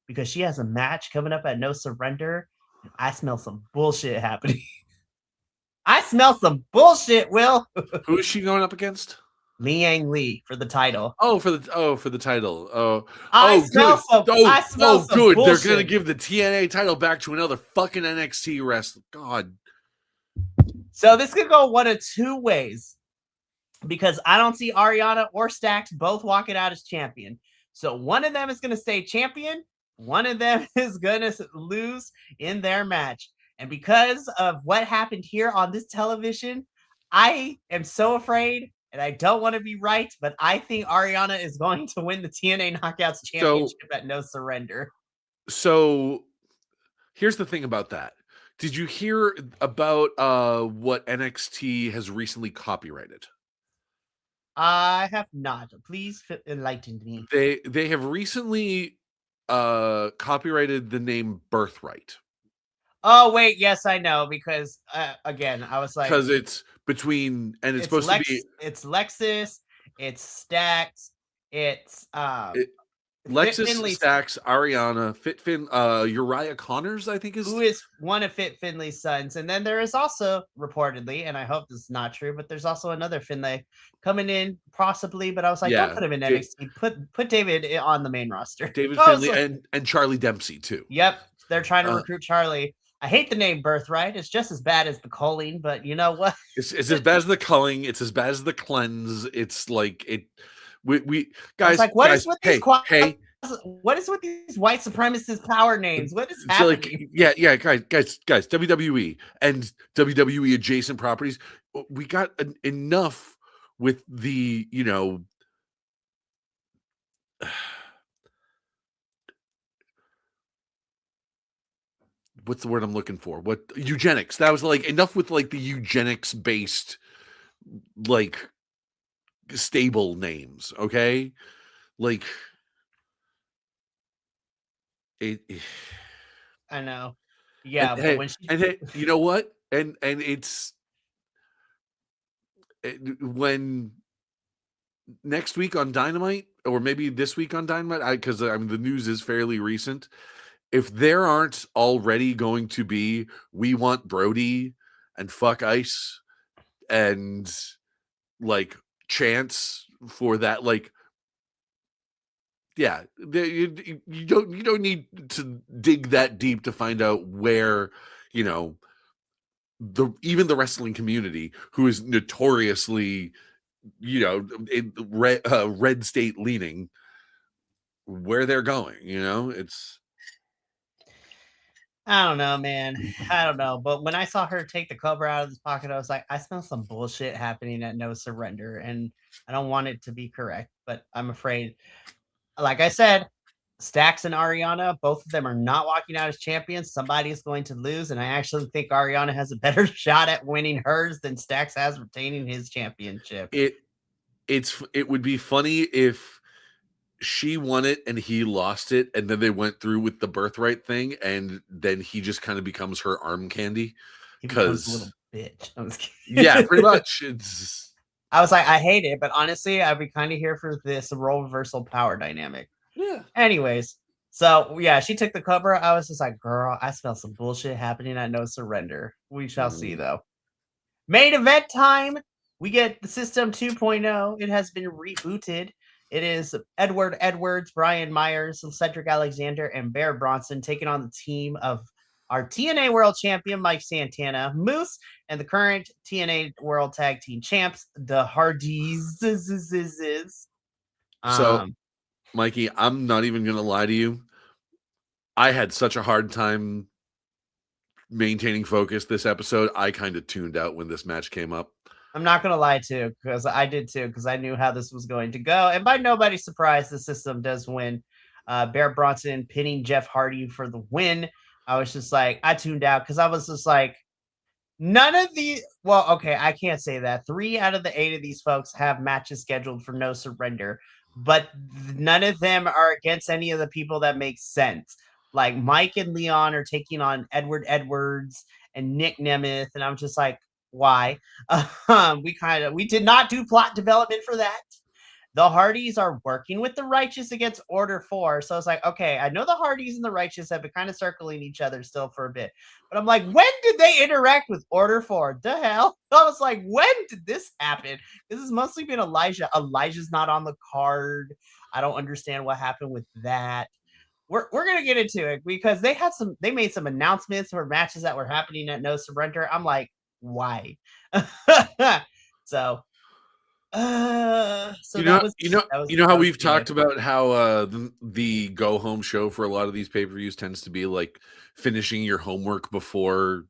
because she has a match coming up at No Surrender. And I smell some bullshit happening. I smell some bullshit, Will. Who is she going up against? Liang Li for the title. For the title. I smell good. some They're bullshit. gonna give the TNA title back to another fucking NXT wrestler. God. So this could go one of two ways because I don't see Ariana or Stax both walking out as champion. So one of them is going to stay champion. One of them is going to lose in their match. And because of what happened here on this television, I am so afraid, and I don't want to be right, but I think Ariana is going to win the TNA Knockouts Championship at No Surrender. So here's the thing about that. Did you hear about what NXT has recently copyrighted? I have not. Please enlighten me. They have recently copyrighted the name Birthright. Oh wait, yes, I know because again, I was like, because it's between and it's supposed to be it's Lexus, it's Stax, it's Lexus, Finley's, Stax, Ariana, Uriah Connors, I think who is one of Fit Finley's sons, and then there is also reportedly, and I hope this is not true, but there's also another Finley coming in possibly. But I was like, don't put him in NXT. Put David on the main roster. David Finley and Charlie Dempsey too. Yep, they're trying to recruit Charlie. I hate the name Birthright. It's just as bad as the culling, but you know what? It's as bad as the culling. It's as bad as the cleanse. It's like it. We guys, like, what guys, is with these what is with these white supremacist power names? What is happening? Like, yeah, guys, WWE and WWE adjacent properties. We got enough with the, what's the word I'm looking for? What eugenics? That was like enough with like the eugenics based like stable names, okay? Like I know. Yeah, but you know what? And it's when next week on Dynamite, or maybe this week on Dynamite, because the news is fairly recent. If there aren't already going to be "We Want Brody" and "Fuck Ice" and like chants for that, like, yeah, you don't need to dig that deep to find out where, even the wrestling community, who is notoriously, red state leaning, where they're going. It's. I don't know, man. I don't know. But when I saw her take the cover out of his pocket, I was like, I smell some bullshit happening at No Surrender. And I don't want it to be correct, but I'm afraid, like I said, Stax and Ariana, both of them are not walking out as champions. Somebody is going to lose. And I actually think Ariana has a better shot at winning hers than Stax has retaining his championship. It would be funny if she won it and he lost it, and then they went through with the Birthright thing, and then he just kind of becomes her arm candy. Because little bitch. Yeah, pretty much. I was like, I hate it, but honestly, I'd be kind of here for this role reversal power dynamic. Yeah. Anyways, so yeah, she took the cover. I was just like, girl, I smell some bullshit happening at No Surrender. We shall see, though. Main event time. We get the System 2.0. It has been rebooted. It is Edward Edwards, Brian Myers, Cedric Alexander, and Bear Bronson taking on the team of our TNA World Champion, Mike Santana, Moose, and the current TNA World Tag Team Champs, the Hardys. So, Mikey, I'm not even going to lie to you. I had such a hard time maintaining focus this episode. I kind of tuned out when this match came up. I'm not going to lie too, because I did too, because I knew how this was going to go. And by nobody's surprise, the System does win. Bear Bronson pinning Jeff Hardy for the win. I was just like, I tuned out because I was just like, none of the, well, okay, I can't say that. 3 out of the 8 of these folks have matches scheduled for No Surrender. but none of them are against any of the people that make sense. Like Mike and Leon are taking on Edward Edwards and Nick Nemeth, and I'm just like, why? We did not do plot development for that. The Hardys are working with the Righteous against Order 4. So it's like, okay, I know the Hardys and the Righteous have been kind of circling each other still for a bit. But I'm like, when did they interact with Order 4? The hell? I was like, when did this happen? This has mostly been Elijah. Elijah's not on the card. I don't understand what happened with that. We're gonna get into it because they made some announcements for matches that were happening at No Surrender. I'm like, why? So so that was how we've talked about how the go home show for a lot of these pay-per-views tends to be like finishing your homework before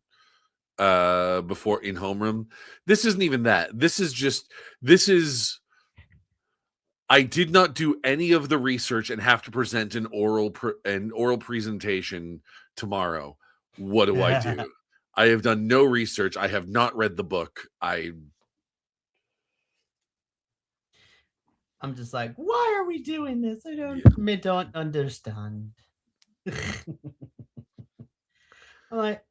in homeroom. This isn't even that. This is I did not do any of the research and have to present an oral presentation tomorrow. What do I do? I have done no research. I have not read the book. I'm just like, why are we doing this? I don't understand. I'm like,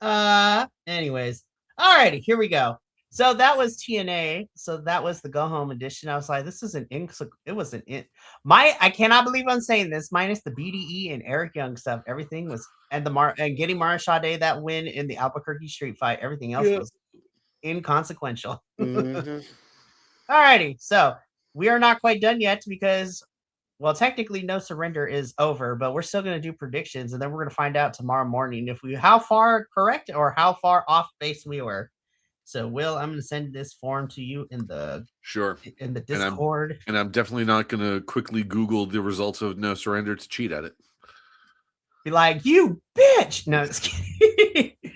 anyways. Alrighty, here we go. So that was TNA. So that was the go home edition. I was like, this is I cannot believe I'm saying this, minus the BDE and Eric Young stuff. Everything was and getting Marashade that win in the Albuquerque street fight, everything else was inconsequential. Mm-hmm. Alrighty, so we are not quite done yet because, well, technically No Surrender is over, but we're still going to do predictions, and then we're going to find out tomorrow morning how far correct or how far off base we were. So, Will, I'm going to send this form to you in the Discord. And I'm definitely not going to quickly Google the results of No Surrender to cheat at it. Be like, you bitch! No, just kidding. I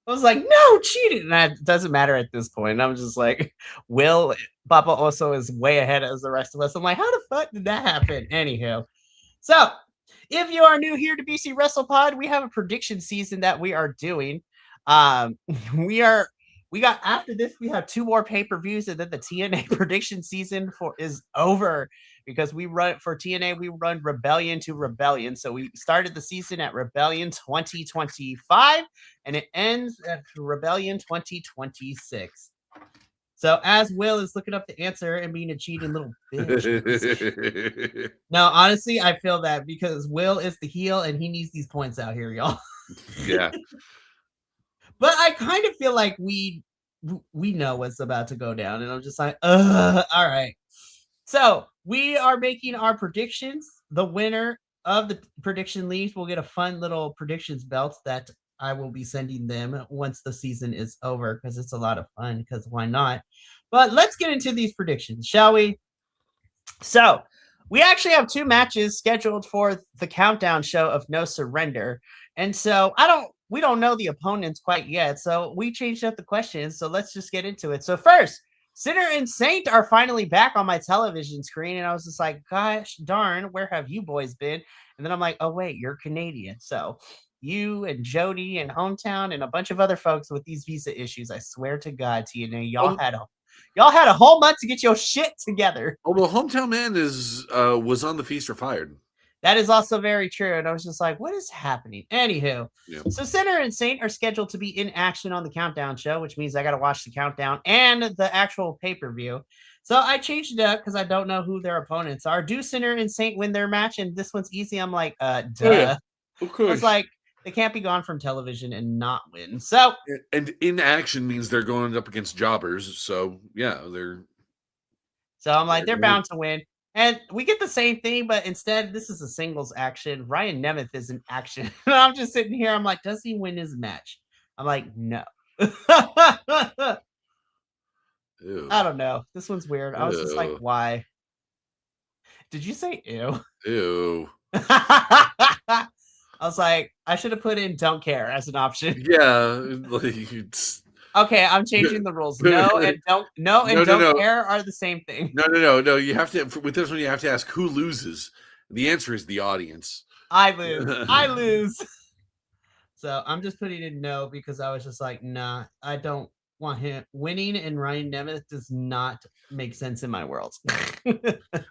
was like, no, cheating. And that doesn't matter at this point. I'm just like, Will, Papa also is way ahead as the rest of us. I'm like, how the fuck did that happen? Anywho. So, if you are new here to BC WrestlePod, we have a prediction season that we are doing. We got after this, we have 2 more pay-per-views, and then the TNA prediction season is over because we run for TNA, we run Rebellion to Rebellion. So we started the season at Rebellion 2025 and it ends at Rebellion 2026. So as Will is looking up the answer and being a cheating little bitch. No, honestly, I feel that because Will is the heel and he needs these points out here, y'all. Yeah. But I kind of feel like we know what's about to go down, and I'm just like, all right. So we are making our predictions. The winner of the prediction leagues will get a fun little predictions belt that I will be sending them once the season is over because it's a lot of fun. Because why not? But let's get into these predictions, shall we? So we actually have 2 matches scheduled for the countdown show of No Surrender, and so we don't know the opponents quite yet. So we changed up the questions. So let's just get into it. So first, Sinner and Saint are finally back on my television screen. And I was just like, gosh darn, where have you boys been? And then I'm like, oh, wait, you're Canadian. So you and Jody and Hometown and a bunch of other folks with these visa issues. I swear to God, TNA, y'all had a whole month to get your shit together. Oh, well, Hometown Man was on the Feast or Fired. That is also very true. And I was just like, what is happening? Anywho, So Sinner and Saint are scheduled to be in action on the countdown show, which means I got to watch the countdown and the actual pay-per-view. So I changed it up because I don't know who their opponents are. Do Sinner and Saint win their match? And this one's easy. I'm like, duh. Oh, yeah. Of course. It's like, they can't be gone from television and not win. So, and in action means they're going up against jobbers. So yeah, So I'm like, they're bound to win. And we get the same thing, but instead, this is a singles action. Ryan Nemeth is in action. I'm just sitting here. I'm like, does he win his match? I'm like, no. I don't know. This one's weird. I was just like, why? Did you say ew? Ew. I was like, I should have put in don't care as an option. Yeah. Okay, I'm changing the rules. No and don't care are the same thing. No. You have to, with this one, you have to ask who loses. The answer is the audience. I lose. So I'm just putting in no because I was just like, nah, I don't winning and Ryan Nemeth does not make sense in my world.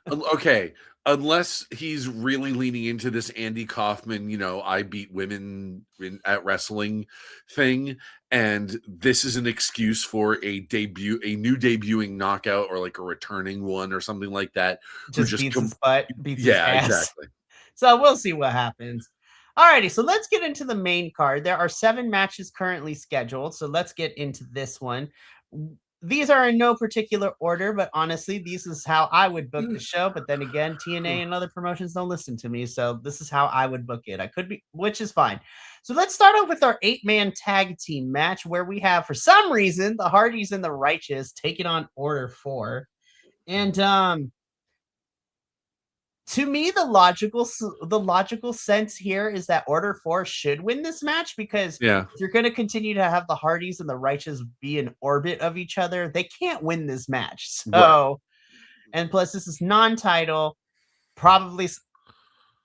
Okay, unless he's really leaning into this Andy Kaufman, I beat women at wrestling thing, and this is an excuse for a new debuting knockout or like a returning one or something like that, who Just beats his butt, beats his yeah, ass. exactly. So we'll see what happens. Alrighty, so let's get into the main card. There are 7 matches currently scheduled, so let's get into this one. These are in no particular order, but honestly, this is how I would book the show. But then again, TNA and other promotions don't listen to me, so this is how I would book it. I could be, which is fine. So let's start off with our 8-man tag team match, where we have, for some reason, the Hardys and the Righteous taking on Order 4. And to me, the logical sense here is that Order 4 should win this match, because Yeah. if you're going to continue to have the Hardys and the Righteous be in orbit of each other, they can't win this match. So, Right. and plus this is non-title. Probably,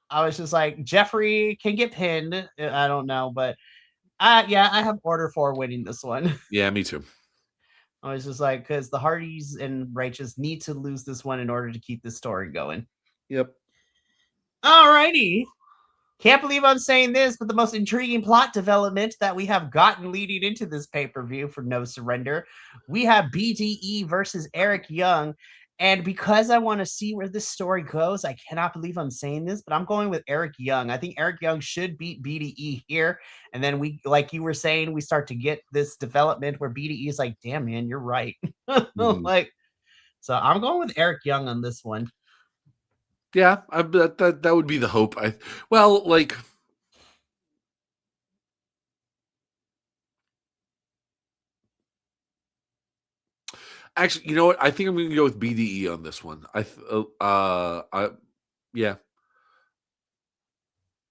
I was just like, Jeffrey can get pinned. I don't know, but yeah, I have Order 4 winning this one. Yeah, me too. I was just like, because the Hardys and Righteous need to lose this one in order to keep the story going. Yep. Alrighty. Can't believe I'm saying this, but the most intriguing plot development that we have gotten leading into this pay-per-view for No Surrender, we have BDE versus Eric Young. And because I want to see where this story goes, I cannot believe I'm saying this, but I'm going with Eric Young. I think Eric Young should beat BDE here. And then we, like you were saying, we start to get this development where BDE is like, damn, man, you're right. Like, so I'm going with Eric Young on this one. Yeah, that would be the hope. Actually, you know what? I think I'm going to go with BDE on this one. Yeah.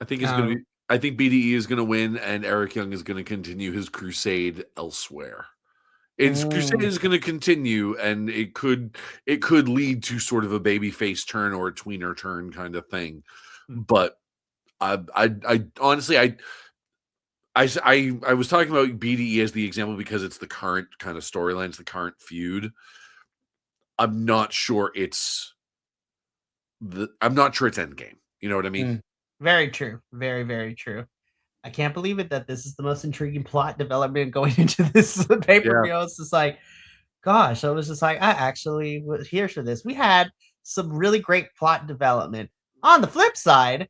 I think it's going to be. I think BDE is going to win, and Eric Young is going to continue his crusade elsewhere. Its crusade is going to continue, and it could lead to sort of a babyface turn or a tweener turn kind of thing. But I honestly, I was talking about BDE as the example because it's the current kind of storyline, it's the current feud. I'm not sure it's endgame. You know what I mean? Very true. Very, very true. I can't believe it that this is the most intriguing plot development going into this pay-per-view. Yeah. It's just like, gosh, I was just like, I actually was here for this. We had some really great plot development. On the flip side,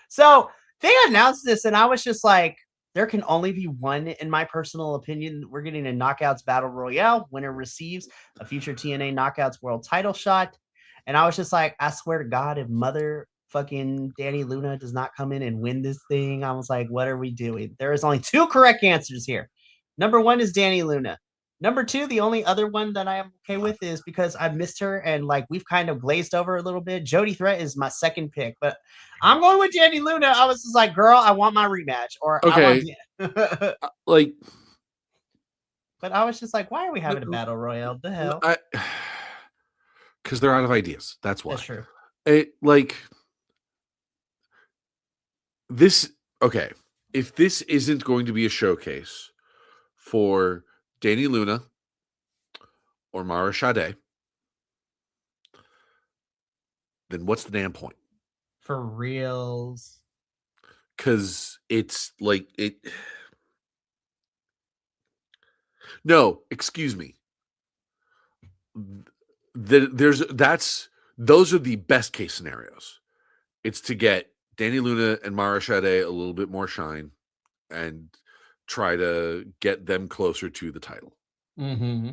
so they announced this, and I was just like, there can only be one, in my personal opinion. We're getting a Knockouts Battle Royale. Winner receives a future TNA Knockouts World title shot. And I was just like, I swear to God, if mother fucking Danny Luna does not come in and win this thing, I was like, what are we doing? There is only 2 correct answers here. Number 1 is Danny Luna. Number 2, the only other one that I am okay with is because I missed her and like we've kind of glazed over a little bit. Jody Threat is my second pick, but I'm going with Danny Luna. I was just like, girl, I want my rematch. Or okay, like, but I was just like, why are we having a battle royale? The hell? Because they're out of ideas. That's why. That's true. This, okay, if this isn't going to be a showcase for Danny Luna or Mara Sade, then what's the damn point? For reals. Because it's like it. No, excuse me. Those are the best case scenarios. It's to get Danny Luna and Mara Sade a little bit more shine and try to get them closer to the title. Mm-hmm.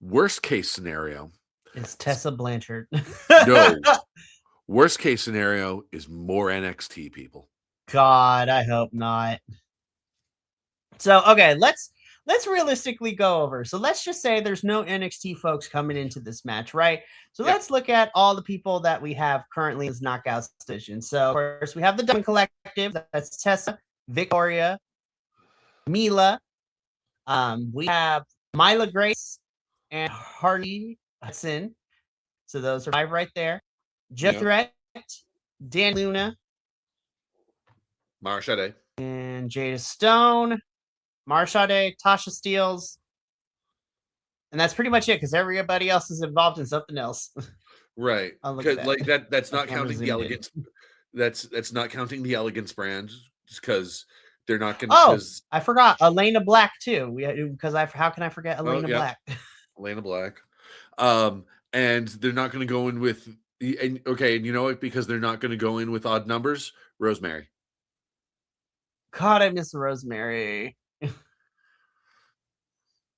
Worst case scenario is Tessa Blanchard. No. Worst case scenario is more NXT people. God, I hope not. So, okay, let's realistically go over. So let's just say there's no NXT folks coming into this match, right? So let's look at all the people that we have currently as knockout decision. So of course we have the Diamond Collective. That's Tessa, Victoria, Mila. We have Myla Grace and Harley Hudson. So those are 5 right there. Jeff Threat, Dan Luna, Mara Sade, and Jada Stone. Marshade, Tasha Steeles, and that's pretty much it because everybody else is involved in something else. Right. Oh, look at Because that. like that's My not camera counting the zoomed in. elegance. That's not counting the elegance brand because they're not going to. Oh, Because I forgot Elena Black too. How can I forget Elena yeah, Black? Elena Black. And they're not going to go in with and you know what? Because they're not going to go in with odd numbers. Rosemary. God, I miss Rosemary. I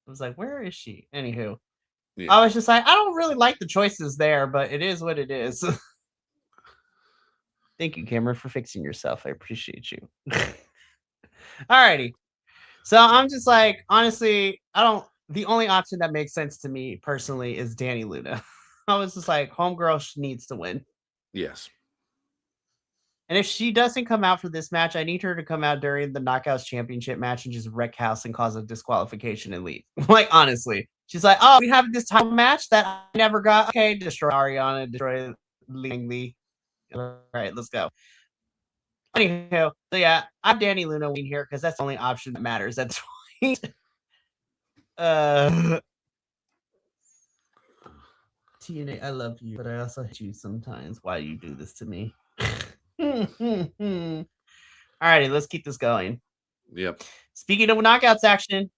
was like, where is she? Anywho, Yeah. I was just like, I don't really like the choices there, but it is what it is. Thank you, Cameron, for fixing yourself. I appreciate you. Alrighty. So I'm just like, honestly, I don't. The only option that makes sense to me personally is Danny Luna. I was just like, homegirl needs to win. Yes. And if she doesn't come out for this match, I need her to come out during the Knockouts Championship match and just wreck house and cause a disqualification and leave. Like, honestly. She's like, oh, we have this title match that I never got. Okay, destroy Ariana, destroy Lee. All right, let's go. Anywho, so yeah, I'm Danny Luna winning here because that's the only option that matters at this point. TNA, I love you, but I also hate you sometimes. Why do you do this to me? Alrighty, let's keep this going. Yep. Speaking of knockouts action,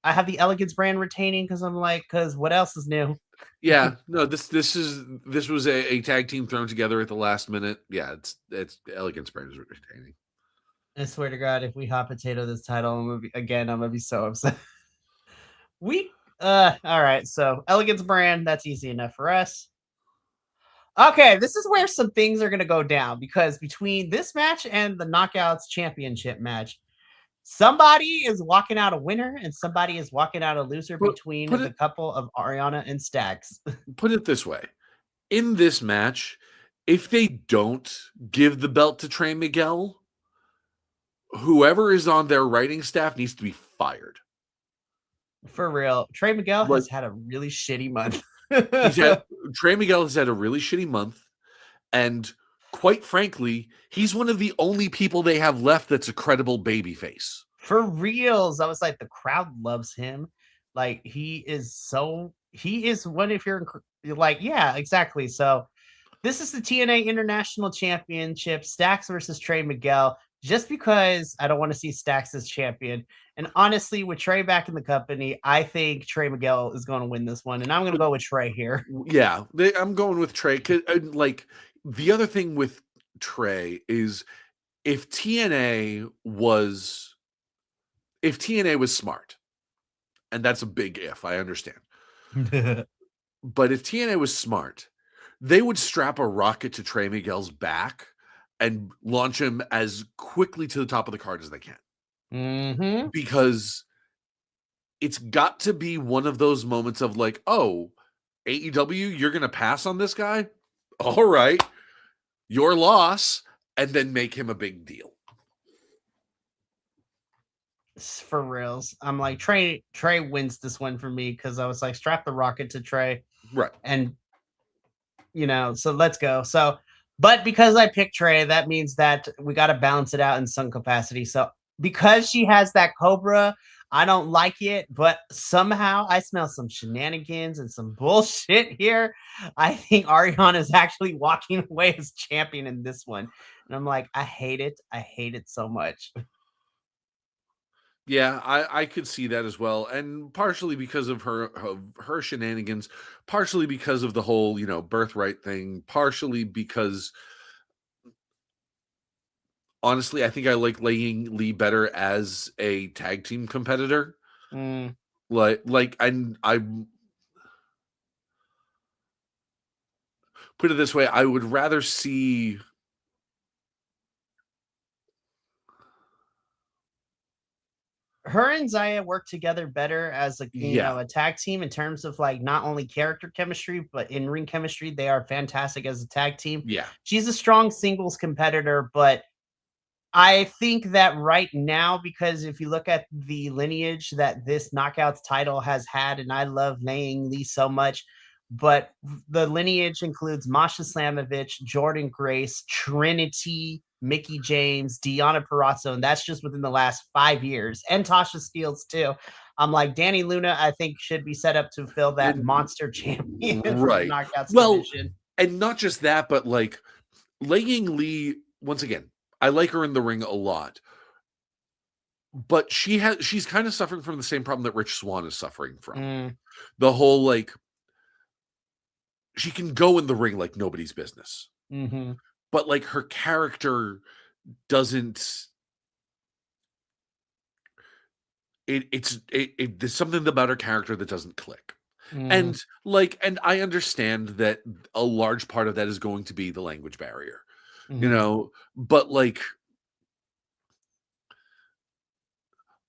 I have the Elegance brand retaining because what else is new? Yeah, no, this was a tag team thrown together at the last minute. Yeah, it's Elegance brand is retaining. I swear to God, if we hot potato this title, I'm gonna be so upset. All right, so Elegance brand, that's easy enough for us. Okay, this is where some things are gonna go down because between this match and the Knockouts Championship match, somebody is walking out a winner and somebody is walking out a loser between the couple of Ariana and Stacks. Put it this way. In this match, if they don't give the belt to Trey Miguel, whoever is on their writing staff needs to be fired. For real. Trey Miguel has had a really shitty month. Trey Miguel has had a really shitty month. And quite frankly, he's one of the only people they have left that's a credible babyface. For reals. I was like, the crowd loves him. Like, he is one of your, like, yeah, exactly. So this is the TNA International Championship, Stacks versus Trey Miguel, just because I don't want to see Stacks as champion. And honestly, with Trey back in the company, I think Trey Miguel is going to win this one. And I'm going to go with Trey here. Yeah, I'm going with Trey. Cause, like, the other thing with Trey is if TNA was smart, and that's a big if, I understand. But if TNA was smart, they would strap a rocket to Trey Miguel's back and launch him as quickly to the top of the card as they can. Mm-hmm. Because it's got to be one of those moments of like, oh, AEW, you're going to pass on this guy? All right. Your loss, and then make him a big deal. For reals. I'm like, Trey wins this one for me because I was like, strap the rocket to Trey. Right. And, so let's go. So, but because I picked Trey, that means that we got to balance it out in some capacity. So because she has that Cobra, I don't like it, but somehow I smell some shenanigans and some bullshit here. I think Ariana is actually walking away as champion in this one. And I'm like, I hate it. I hate it so much. Yeah, I could see that as well. And partially because of her shenanigans, partially because of the whole, birthright thing, partially because honestly, I think I like laying Lee better as a tag team competitor. Mm. Like I put it this way, I would rather see her and Zaya work together better as a tag team in terms of like not only character chemistry but in-ring chemistry. They are fantastic as a tag team. Yeah. She's a strong singles competitor, but I think that right now, because if you look at the lineage that this Knockouts title has had, and I love Naomi Lee so much, but the lineage includes Masha Slamovich, Jordan Grace, Trinity, Mickey James, Deonna Purrazzo, and that's just within the last 5 years, and Tasha Steelz too. I'm like, Danny Luna, I think, should be set up to fill that monster champion for the Right. Knockouts Well, division. and not just that, but like Laying Lee, once again, I like her in the ring a lot. But she's kind of suffering from the same problem that Rich Swann is suffering from. The whole like she can go in the ring like nobody's business. But like her character doesn't there's something about her character that doesn't click. And I understand that a large part of that is going to be the language barrier. You know, but like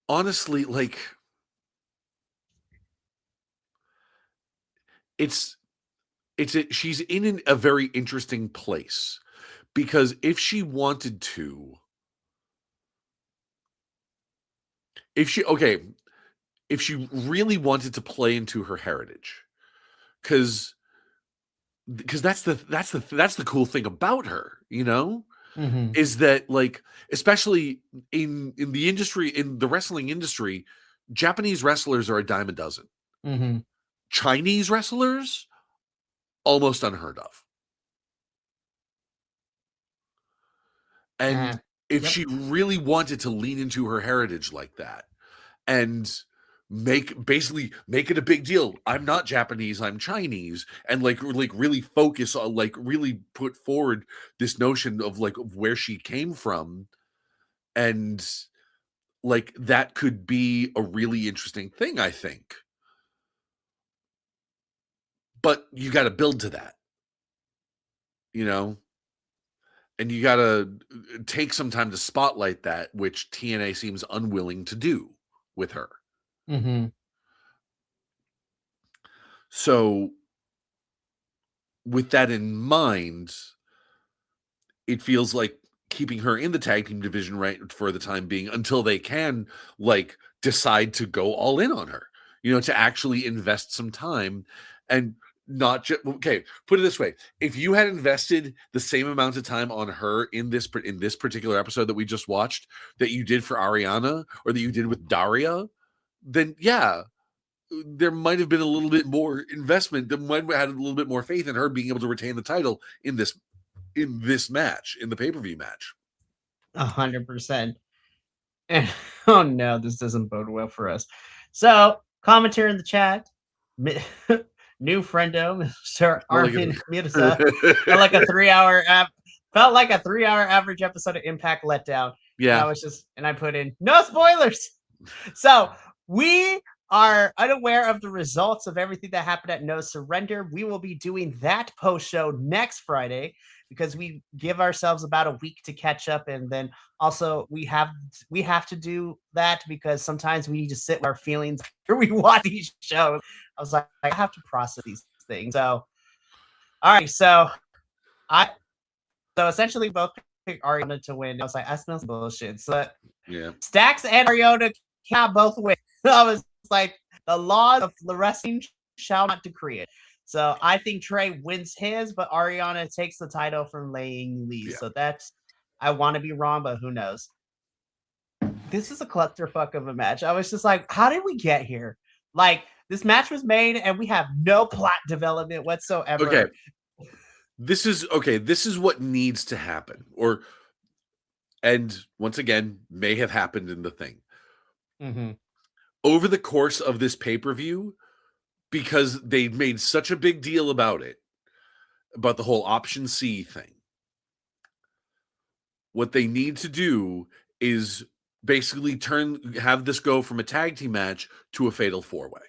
honestly, like she's in a very interesting place, because if she wanted to, if she really wanted to play into her heritage, because that's the cool thing about her, you know, is that like, especially in the industry, in the wrestling industry, Japanese wrestlers are a dime a dozen. Chinese wrestlers, almost unheard of. And if she really wanted to lean into her heritage like that and make it a big deal, I'm not Japanese, I'm Chinese, and like really focus on, like, really put forward this notion of like of where she came from, and like that could be a really interesting thing, I think. But you got to build to that, you know, and you got to take some time to spotlight that, which TNA seems unwilling to do with her. So with that in mind, it feels like keeping her in the tag team division right for the time being, until they can like decide to go all in on her, you know, to actually invest some time. And not just, okay, put it this way, if you had invested the same amount of time on her in this particular episode that we just watched that you did for Ariana, or that you did with Daria, then yeah, there might have been a little bit more investment, that might have had a little bit more faith in her being able to retain the title in this match, in the pay-per-view match. 100%. Oh no, this doesn't bode well for us. So, commenter in the chat, new friendo, Mr. Armin Mirza, felt like a 3-hour average episode of Impact letdown. Yeah. And I put in no spoilers. So we are unaware of the results of everything that happened at No Surrender. We will be doing that post show next Friday, because we give ourselves about a week to catch up, and then also we have to do that because sometimes we need to sit with our feelings after we watch these shows. I was like, I have to process these things. So, all right, so essentially both picked Ariana to win. I was like, I smell some bullshit. So yeah, Stacks and Ariana cannot both win. I was like, the laws of the wrestling shall not decree it. So I think Trey wins his, but Ariana takes the title from Laying Lee. Yeah. So that's, I want to be wrong, but who knows? This is a clusterfuck of a match. I was just like, how did we get here? Like, this match was made and we have no plot development whatsoever. Okay. This is what needs to happen. And once again, may have happened in the thing. Over the course of this pay-per-view, because they made such a big deal about it, about the whole option C thing, what they need to do is basically have this go from a tag team match to a fatal 4-way.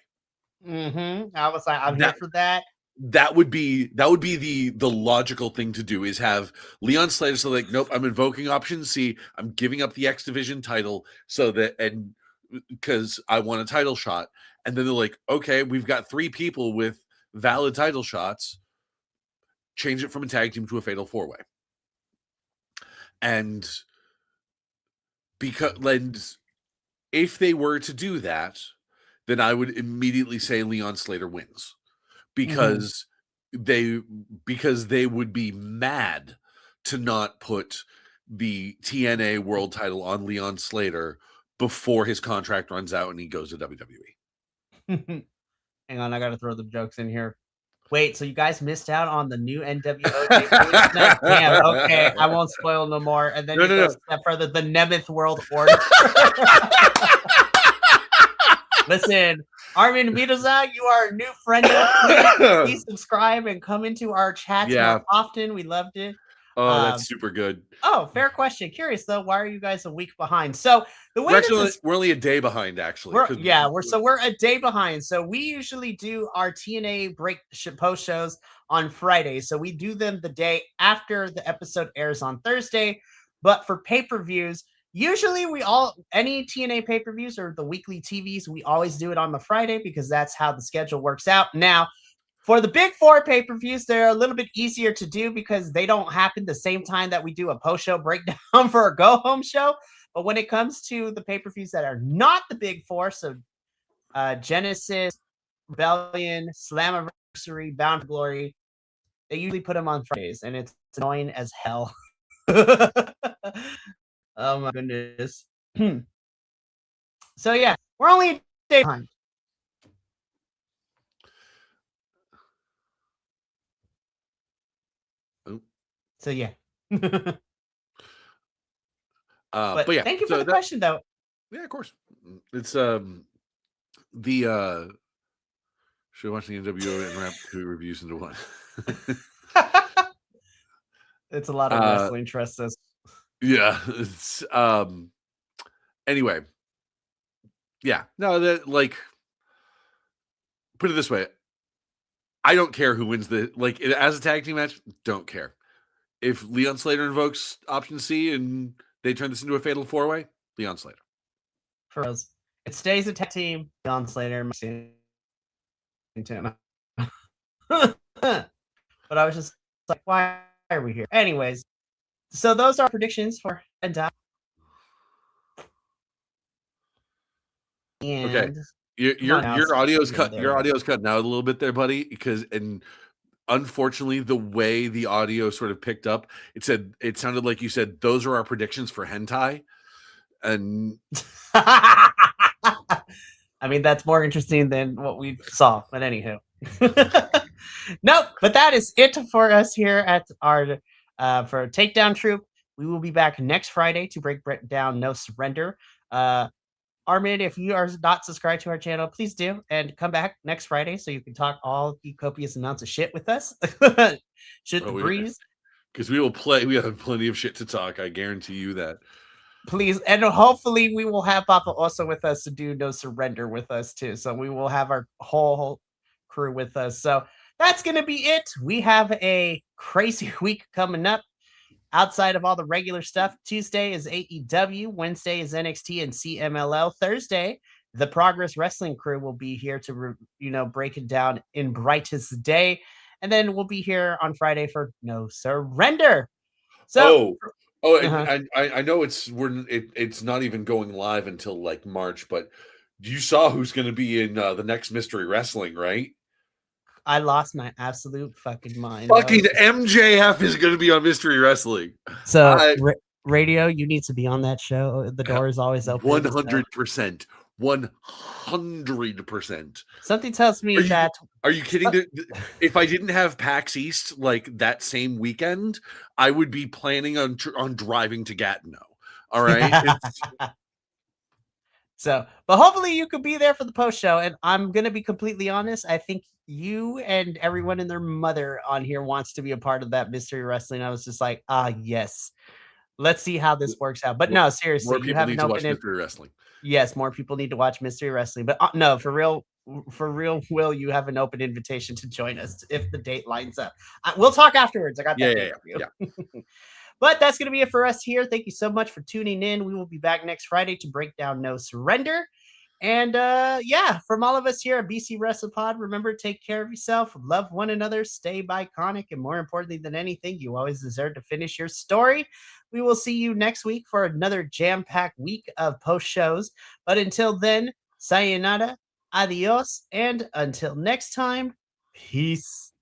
I was like, I'm here for that. That would be the logical thing to do, is have Leon Slater say, like, nope, I'm invoking option C. I'm giving up the X Division title and because I want a title shot. And then they're like, okay, we've got 3 people with valid title shots. Change it from a tag team to a fatal 4-way. And if they were to do that, then I would immediately say Leon Slater wins. Because they would be mad to not put the TNA world title on Leon Slater before his contract runs out and he goes to WWE. Hang on, I gotta throw the jokes in here. Wait, so you guys missed out on the new NWO debuting tonight? Damn, okay, I won't spoil no more. And then go a step further, the Nemeth World Order. Listen, Armin Midoza, you are a new friend. Please subscribe and come into our chats more often. We loved it. Oh, that's super good. Oh, fair question. Curious though, why are you guys a week behind? So the way we're only a day behind, actually. We're a day behind. So we usually do our TNA post shows on Friday. So we do them the day after the episode airs on Thursday. But for pay-per-views, usually any TNA pay-per-views or the weekly TVs, we always do it on the Friday because that's how the schedule works out. Now, for the big four pay-per-views, they're a little bit easier to do because they don't happen the same time that we do a post-show breakdown for a go-home show. But when it comes to the pay-per-views that are not the big four, so Genesis, Rebellion, Slammiversary, Bound for Glory, they usually put them on Fridays, and it's annoying as hell. Oh my goodness. So yeah, we're only a day behind. So yeah. But yeah, thank you for the question though. Yeah, of course. It's should we watch the NWO and wrap 2 reviews into one? It's a lot of wrestling, trust us. Yeah. It's anyway. Yeah. No, that put it this way. I don't care who wins as a tag team match, don't care. If Leon Slater invokes option C and they turn this into a fatal 4-way, Leon Slater. For us, it stays a tag team. Leon Slater. But I was just like, why are we here? Anyways, so those are predictions for and okay. Your audio's cut. Your audio's cutting out a little bit there, buddy. Unfortunately, the way the audio sort of picked up, it sounded like you said those are our predictions for hentai, and I mean that's more interesting than what we saw. But anywho, nope. But that is it for us here at our for Takedown Troupe. We will be back next Friday to break down No Surrender. Armin, if you are not subscribed to our channel, please do and come back next Friday so you can talk all the copious amounts of shit with us. Shoot the breeze. Because we will play. We have plenty of shit to talk. I guarantee you that. Please. And hopefully we will have Papa also with us to do No Surrender with us too. So we will have our whole crew with us. So that's going to be it. We have a crazy week coming up. Outside of all the regular stuff, Tuesday is AEW, Wednesday is NXT and CMLL, Thursday, the Progress Wrestling crew will be here to, break it down in brightest day, and then we'll be here on Friday for No Surrender. So, I know it's not even going live until March, but you saw who's going to be in the next Mystery Wrestling, right? I lost my absolute fucking mind. Fucking MJF is going to be on Mystery Wrestling. So, radio, you need to be on that show. The door is always open. 100%. 100%. Something tells me that. Are you kidding? If I didn't have PAX East that same weekend, I would be planning on driving to Gatineau. All right. So, but hopefully you could be there for the post show. And I'm going to be completely honest. I think you and everyone and their mother on here wants to be a part of that Mystery Wrestling. I was just like, yes. Let's see how this works out. But no, seriously, more people need to watch Mystery Wrestling. Yes, more people need to watch Mystery Wrestling. But no, for real, Will, you have an open invitation to join us if the date lines up. We'll talk afterwards. I got that. Yeah. But that's going to be it for us here. Thank you so much for tuning in. We will be back next Friday to break down No Surrender. And from all of us here at BC WrestlePod, remember, take care of yourself, love one another, stay iconic, and more importantly than anything, you always deserve to finish your story. We will see you next week for another jam-packed week of post shows. But until then, sayonara, adios, and until next time, peace.